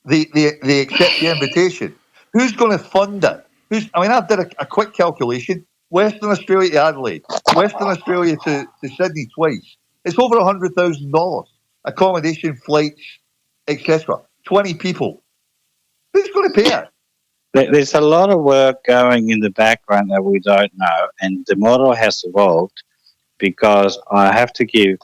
they accept the invitation, who's going to fund it? I did a quick calculation. Western Australia to Adelaide, Western Australia to Sydney twice. It's over $100,000. Accommodation, flights, etc. 20 people. Who's going to pay it? There's a lot of work going in the background that we don't know, and the model has evolved because I have to give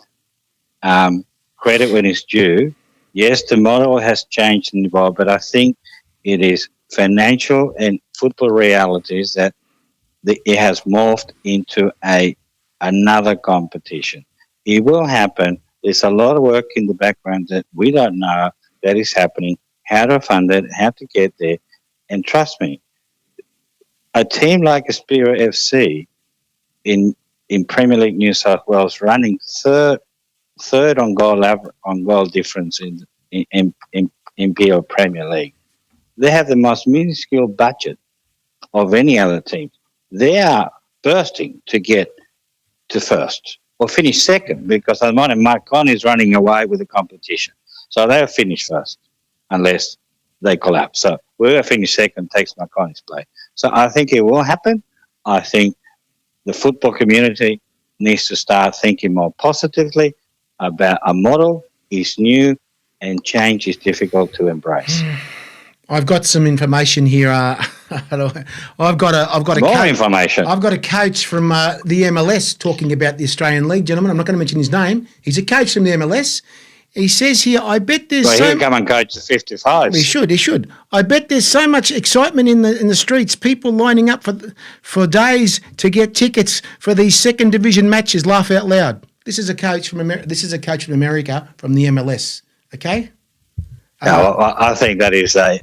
credit when it's due. Yes, the model has changed and evolved, but I think it is financial and football realities that it has morphed into another competition. It will happen. There's a lot of work in the background that we don't know that is happening, how to fund it, how to get there. And trust me, a team like Aspira FC in Premier League New South Wales running third on goal difference in PL Premier League, they have the most minuscule budget of any other team. They are bursting to get to first or finish second because at the moment Mike Conn is running away with the competition. So they'll finish first unless they collapse. So whoever finishes second takes Mike Con's place. So I think it will happen. I think the football community needs to start thinking more positively about a model is new and change is difficult to embrace. I've got some information here. I've got information. I've got a coach from the MLS talking about the Australian League, gentlemen. I'm not going to mention his name. He's a coach from the MLS. He says here, I bet there's he'll come and coach the 55s. He should. I bet there's so much excitement in the streets, people lining up for days to get tickets for these second division matches. Laugh out loud. This is a coach from America from the MLS. Okay. No, I think that is a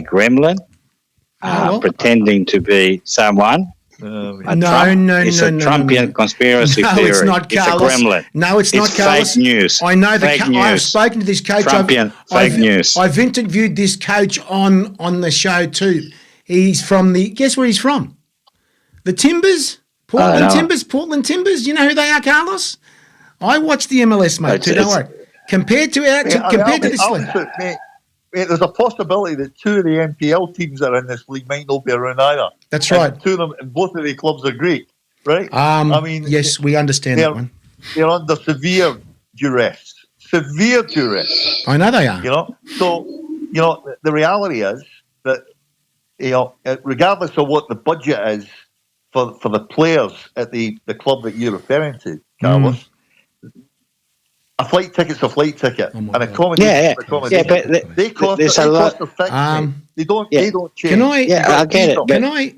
gremlin pretending to be someone. It's a Trumpian conspiracy theory. It's not, Carlos. It's a gremlin. No, it's not, Carlos. Fake news. I know I've spoken to this coach. Fake news. I've interviewed this coach on the show too. He's from guess where he's from? The Timbers? Portland Timbers. You know who they are, Carlos? I watch the MLS, mate, too. Don't worry. Compared to this league. Mate, there's a possibility that two of the NPL teams that are in this league might not be around either. That's right. Two of them, both of the clubs are Greek, right? Yes, we understand that one. They're under severe duress. I know they are. So the reality is that regardless of what the budget is for the players at the club that you're referring to, Carlos. A flight ticket's a flight ticket, and accommodation. Yeah, but they cost a fixed. They don't change. I get it. Can I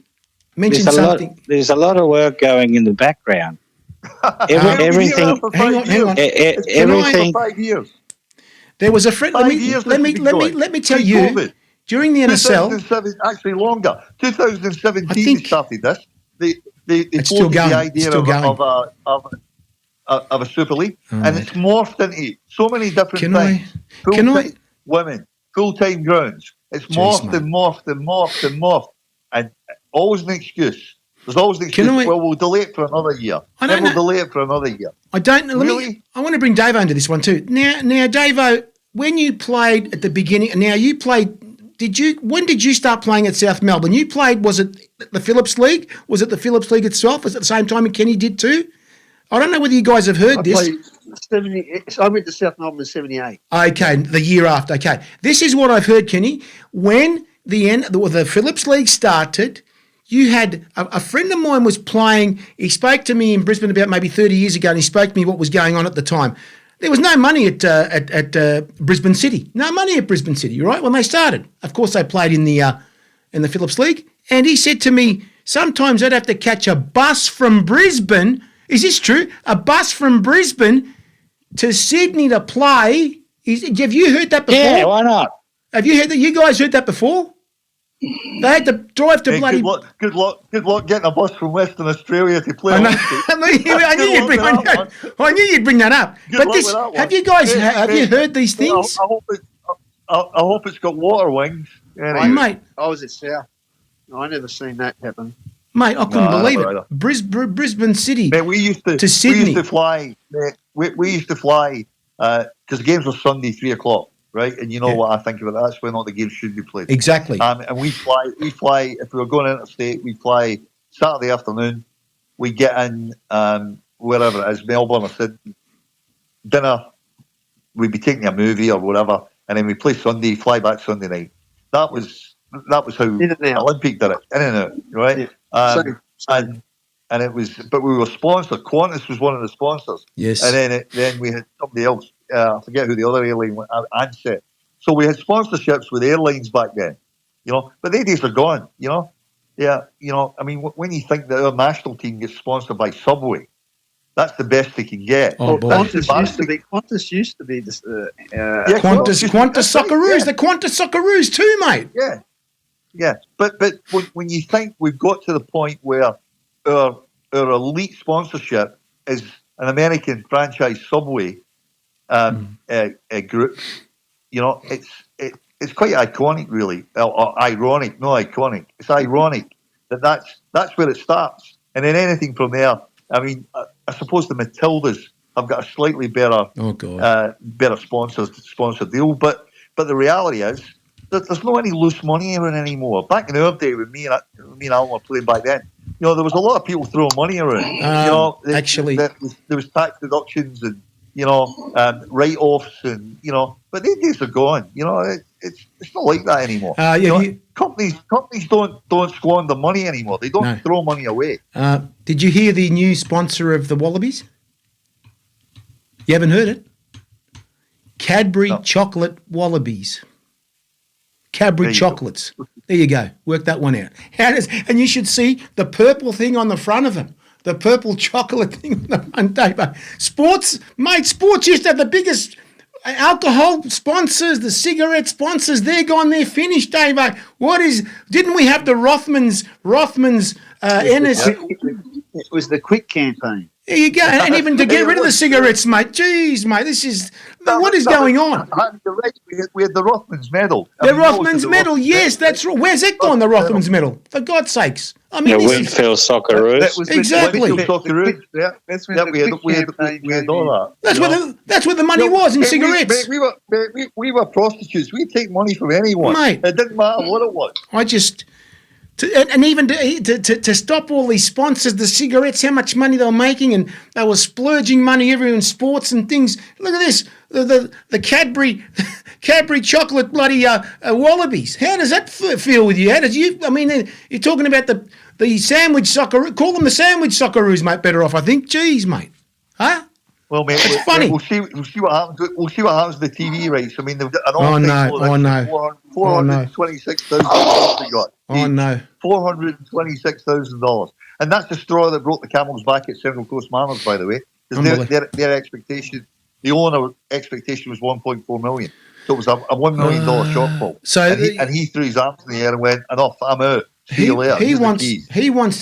mention something? There's a lot of work going in the background. Everything. Hang on. Everything. For 5 years. There was a friend. Let me tell you. During the NSL, 2007, actually longer. 2017 started this. They it's still going. The idea of a Super League, and it's morphed into so many different things. Women, full-time grounds. It's morphed and morphed, and always an excuse. There's always an excuse. We'll delay it for another year. We'll delay it for another year. I don't know. Really? I want to bring Davo into this one too. Now, Davo, when you played at the beginning, when did you start playing at South Melbourne? You played, was it the Phillips League? Was it the Phillips League itself? Was it the same time Kenny did too? I don't know whether you guys have heard this. I went to South Melbourne in 78. Okay, the year after. Okay. This is what I've heard, Kenny. When the Phillips League started, you had a friend of mine was playing. He spoke to me in Brisbane about maybe 30 years ago, and he spoke to me what was going on at the time. There was no money at Brisbane City. No money at Brisbane City, right? When they started. Of course, they played in the Phillips League. And he said to me, sometimes I'd have to catch a bus from Brisbane. Is this true? A bus from Brisbane to Sydney to play. Have you heard that before? Yeah, why not? Have you heard that? You guys heard that before? They had to drive to bloody. Good luck getting a bus from Western Australia to play. I knew you'd bring that up. Have you guys heard these things? I hope it's got water wings. Anyway. Mate, I was at South. I never seen that happen. Mate, I couldn't No, believe never it. either. Brisbane City Mate, we used to Sydney. We used to fly. Mate, we used to fly because the games were Sunday 3:00, right? And you know what I think about that. That's when all the games should be played. Exactly. And we fly. If we were going interstate, we fly Saturday afternoon. We get in wherever it is, Melbourne or Sydney. Dinner. We'd be taking a movie or whatever, and then we play Sunday. Fly back Sunday night. That was how Olympic did it. In and out, right? Yeah. And it was, but we were sponsored. Qantas was one of the sponsors. Yes. And then we had somebody else. I forget who the other airline was. Ansett. So we had sponsorships with airlines back then, But the days are gone, Yeah, I mean, when you think that our national team gets sponsored by Subway, that's the best they can get. Oh, boy. Qantas used to be this. Qantas Socceroos. Yeah. The Qantas Socceroos too, mate. Yeah. But when you think we've got to the point where our elite sponsorship is an American franchise Subway group, it's quite iconic, really. Or ironic, no iconic. It's ironic that's where it starts, and then anything from there. I mean, I suppose the Matildas have got a slightly better, better sponsor deal, but the reality is that there's no any loose money around anymore. Back in our day, when me and Alan were playing back then, there was a lot of people throwing money around. Actually, there was tax deductions and write-offs and but these days are gone. It's not like that anymore. Companies don't squander money anymore. They don't throw money away. Did you hear the new sponsor of the Wallabies? You haven't heard it? Cadbury Chocolate Wallabies. Cadbury chocolates. There you go. Work that one out. And you should see the purple thing on the front of them. The purple chocolate thing on the front, Dave. Sports used to have the biggest alcohol sponsors, the cigarette sponsors. They're gone. They're finished, Dave. Didn't we have the Rothmans NSL? It was the Quick campaign. There you go. And even to get rid of the cigarettes, mate. Jeez, mate, what is going on? You're right. We had the Rothmans medal. The Rothmans medal, yes, that's right. Where's it gone, the Rothmans medal? For God's sakes. I mean, the Winfield Socceroos. Exactly. Socceroos. We had all that. That's where the money was in cigarettes. We were prostitutes. We'd take money from anyone. Mate. It didn't matter what it was. Even to stop all these sponsors, the cigarettes, how much money they were making, and they were splurging money everywhere in sports and things. Look at this, the Cadbury chocolate bloody Wallabies. How does that feel with you? You're talking about the sandwich Socceroo. Call them the sandwich Socceroos, mate. Better off, I think. Jeez, mate. Huh? Well, mate, it's funny. We'll see what happens. We'll see what happens with the TV rights. I mean, they've got no. 426,000 they got. Oh no, $426,000, and that's the straw that broke the camel's back at Central Coast Mariners, by the way. Because their expectation, the owner expectation was 1.4 million, so it was a $1 million shortfall. And he threw his arms in the air and went, "Enough, I'm out." He wants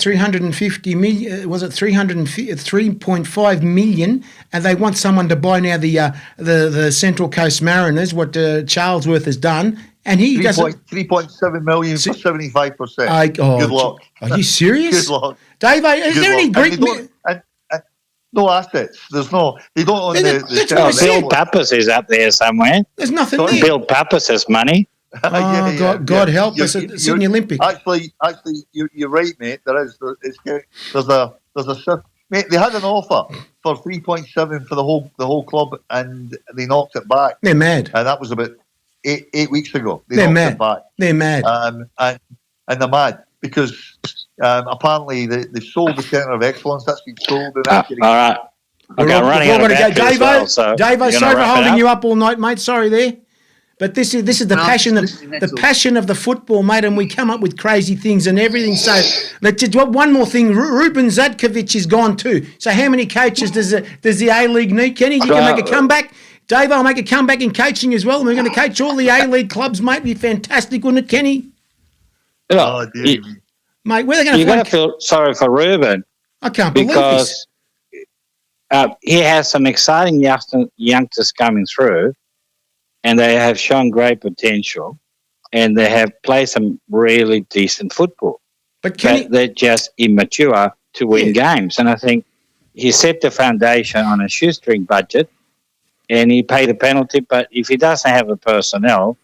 350 million. Was it 3.5 million? And they want someone to buy now the Central Coast Mariners. What Charlesworth has done, and he 3.7 million for 75%. Good luck. Are you serious? Good luck, Dave. Is there any Greek? No assets. There's no. They don't own the Bill Pappas is up there somewhere. There's nothing there. Bill Pappas has money. God help us at Sydney Olympic. Actually, you're right, mate. There's a mate. They had an offer for 3.7 for the whole club, and they knocked it back. They're mad, and that was about eight weeks ago. They're mad. It back. They're mad, and they're mad because apparently they've sold the Centre of Excellence. That's been sold. And all right. Okay, running out of battery as well, so Davo, sorry for holding you up all night, mate. Sorry there. But this is the passion passion of the football, mate, and we come up with crazy things and everything. So let's just one more thing. Ruben Zadkovic is gone too. So how many coaches does the A-League need? Kenny, you can make a comeback. Dave, I'll make a comeback in coaching as well. And we're going to coach all the A-League clubs, mate. Be fantastic, wouldn't it, Kenny? Oh, dear. Mate, where are they going to? You're going to feel sorry for Ruben. I can't believe this. He has some exciting youngsters coming through. And they have shown great potential, and they have played some really decent football. But they're just immature to win games. And I think he set the foundation on a shoestring budget and he paid a penalty. But if he doesn't have the personnel,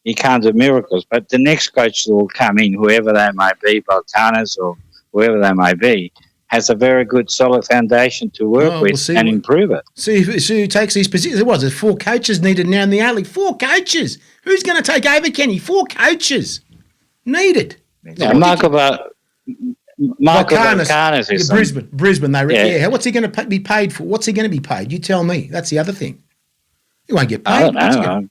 he can't do miracles. But the next coach that will come in, whoever they might be, Baltanas or whoever they might be, has a very good, solid foundation to work with and improve it. See who takes these positions. There was 4 coaches needed now in the A-League. 4 coaches. Who's going to take over, Kenny? 4 coaches needed. Yeah, Michael Baltanas is Brisbane. What's he going to be paid for? What's he going to be paid? You tell me. That's the other thing. He won't get paid. I don't know.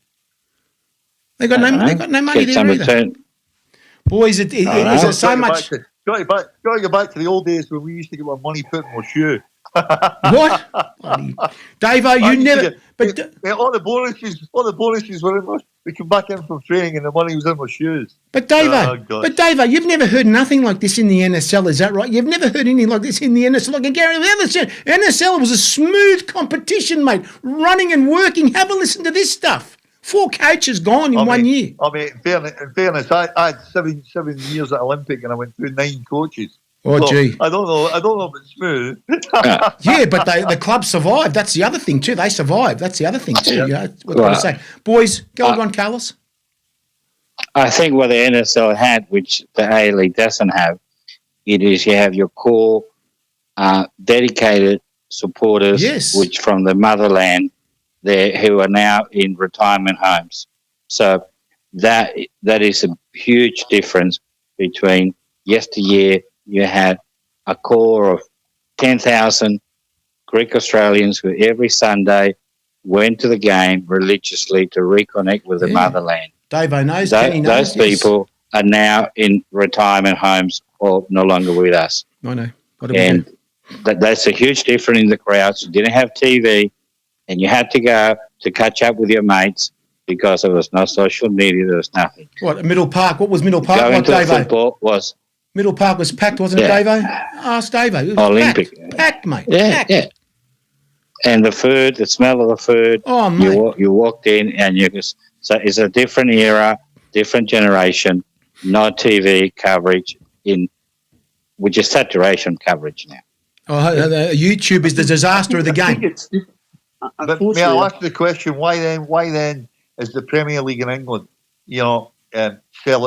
They got no money there either. Boys, it's so much. Got to go back to the old days when we used to get our money put in our shoe. What? Davo, you never. All the bonuses were in my. We come back in from training and the money was in my shoes. But Davo, you've never heard nothing like this in the NSL, is that right? You've never heard anything like this in the NSL. Like Gary, NSL was a smooth competition, mate, running and working. Have a listen to this stuff. 4 coaches gone in 1 year. I mean, in fairness, I had 7 years at Olympic and I went through 9 coaches. Oh, so, gee. I don't know if it's smooth. Yeah, but the club survived. That's the other thing too. They survived. That's the other thing too. Yeah. What can I say? Boys, go on, Carlos. I think what the NSL had, which the A-League doesn't have, it is you have your core dedicated supporters, which from the motherland, who are now in retirement homes. So that is a huge difference between yesteryear. You had a core of 10,000 Greek Australians who every Sunday went to the game religiously to reconnect with the motherland. Davo knows. Those people are now in retirement homes or no longer with us. I know. And that's a huge difference in the crowds. You didn't have TV and you had to go to catch up with your mates because there was no social media, there was nothing. What, Middle Park? What was Middle Park? Going to football was... Middle Park was packed, wasn't it, Davo? Ask Davo. It was Olympic. Packed, mate. Yeah, packed. yeah. And the food, the smell of the food. Oh, mate. You walked in and you just... So it's a different era, different generation, no TV coverage, which is saturation coverage now. Oh, YouTube is the disaster of the game. But may I ask the question, why then is the Premier League in England, sell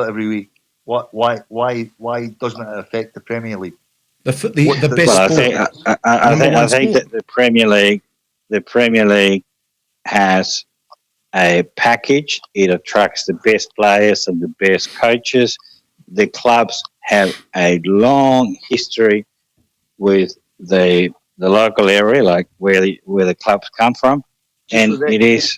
it every week? Why doesn't it affect the Premier League? The best sport. I think that the Premier League has a package. It attracts the best players and the best coaches. The clubs have a long history with the local area, like where the clubs come from, and it is.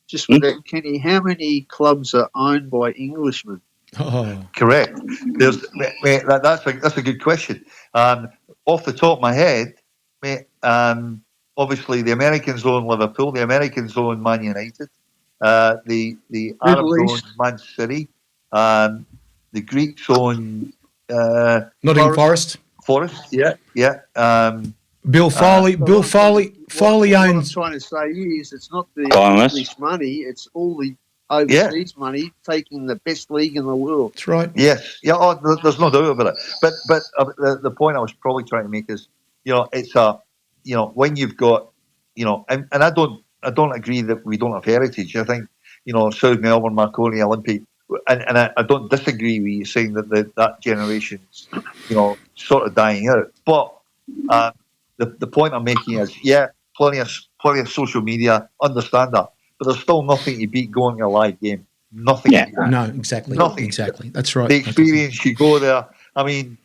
Just with that, Kenny, how many clubs are owned by Englishmen? Oh. Correct. That's a good question. Off the top of my head, mate, obviously the Americans own Liverpool, the Americans own Man United, the Arabs own Man City, the Greeks own Nottingham Forest. Yeah. Bill Foley owns. What I'm trying to say is, it's not the English money; it's all the overseas money taking the best league in the world. That's right. Yes. Yeah. Oh, there's no doubt about it. But the point I was probably trying to make is, it's when you've got, and I don't agree that we don't have heritage. I think, South Melbourne, Marconi, Olympic, and I don't disagree with you saying that generation's, sort of dying out. But the point I'm making is, plenty of social media, understand that, but there's still nothing to beat going to a live game. Nothing. Yeah. No, exactly. Nothing. Exactly. That's right. The experience, you go there. I mean,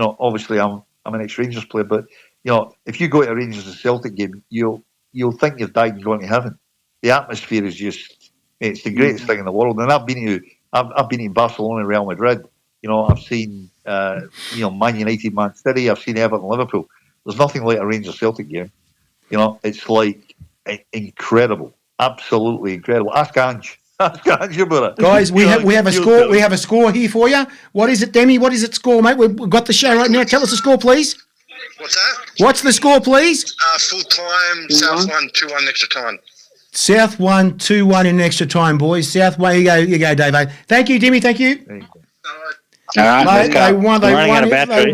obviously I'm an ex-Rangers player, but if you go to a Rangers and Celtic game, you'll think you've died and gone to heaven. The atmosphere is it's the greatest thing in the world. And I've been to Barcelona, Real Madrid. I've seen Man United, Man City. I've seen Everton, Liverpool. There's nothing like a Rangers Celtic game. It's like incredible, absolutely incredible. Ask Ange about it. Guys, we have a score. We have a score here for you. What is it, Demi? What is it score, mate? We've got the show right now. Tell us the score, please. What's that? What's the score, please? Full time, South 1-2-1 extra time. South 1-2-1 in extra time, boys. South 1. You go, Davo. Thank you, Demi. Thank you. All right, let's go. They won. I'm running out of battery.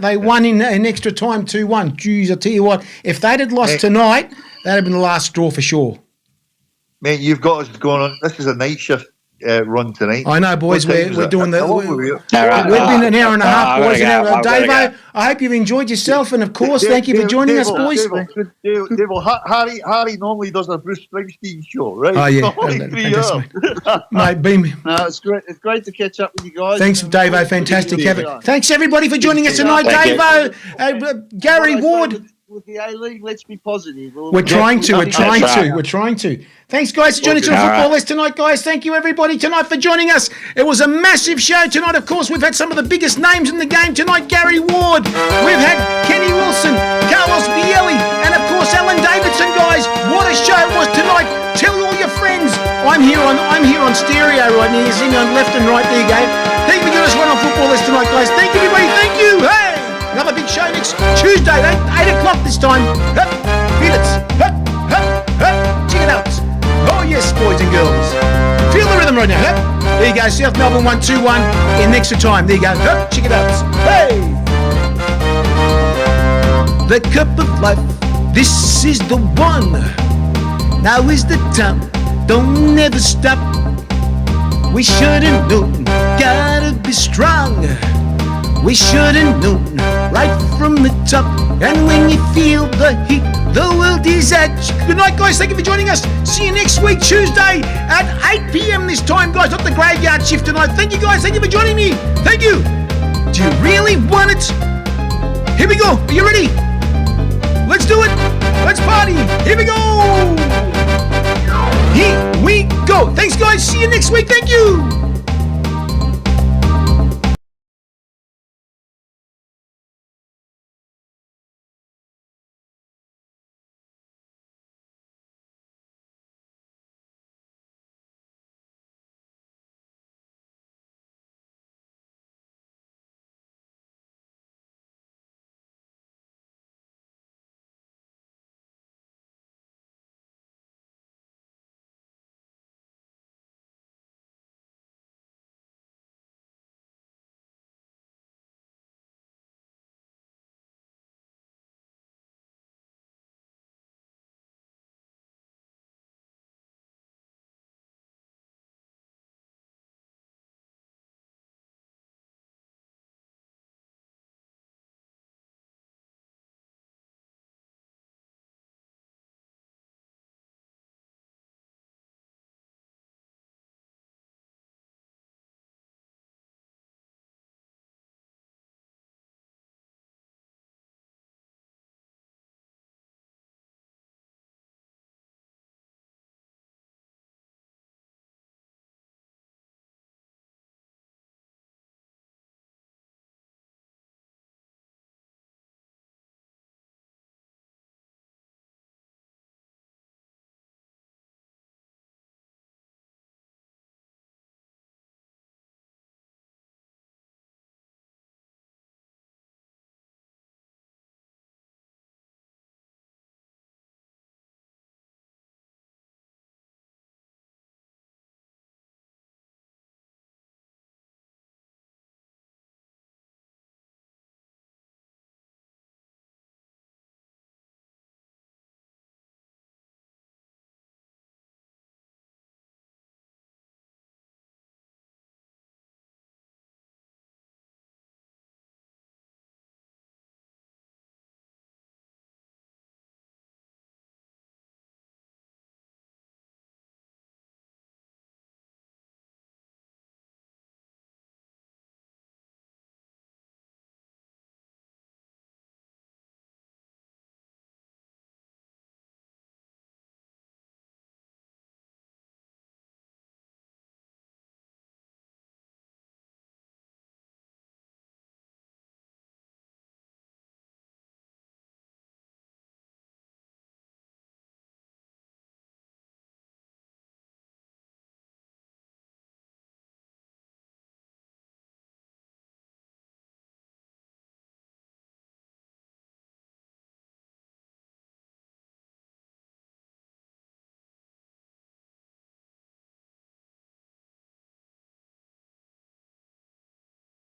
They won in extra time 2-1. Jeez, I tell you what, if they'd had lost tonight, that'd have been the last straw for sure. Mate, you've got us going on. This is a night shift run tonight. I know, boys. We're doing the. How long were we? We've been an hour and a half, boys. Davo, go. I hope you've enjoyed yourself, and of course, thank you for joining us, boys. Harry normally does a Bruce Springsteen show, right? Oh yeah, It's only 3 hours. mate. Beam. No, it's great. It's great to catch up with you guys. Thanks, Davo. Fantastic. Thanks everybody for joining us tonight, Davo. Gary Ward. With the A-League, let's be positive. We're trying to. Thanks, guys, for joining us on Football List tonight, guys. Thank you, everybody, tonight for joining us. It was a massive show tonight. Of course, we've had some of the biggest names in the game tonight. Gary Ward. We've had Kenny Wilson, Carlos Bielli, and, of course, Alan Davidson, guys. What a show it was tonight. Tell all your friends. I'm here on stereo right now. You see me on left and right. There you go. Thank you for joining us on Football List tonight, guys. Thank you, everybody. Thank you. Hey! Another big show next Tuesday, 8 o'clock this time. Feel it. Check it out. Oh, yes, boys and girls. Feel the rhythm right now. There you go. South Melbourne 1-2-1 in extra time. There you go. Check it out. Hey! The cup of life. This is the one. Now is the time. Don't never stop. We shouldn't know. Gotta be strong. We should've known right from the top. And when you feel the heat, the world is at. Good night, guys. Thank you for joining us. See you next week, Tuesday at 8 p.m. this time, guys. Not the graveyard shift tonight. Thank you, guys. Thank you for joining me. Thank you. Do you really want it? Here we go. Are you ready? Let's do it. Let's party. Here we go. Here we go. Thanks, guys. See you next week. Thank you.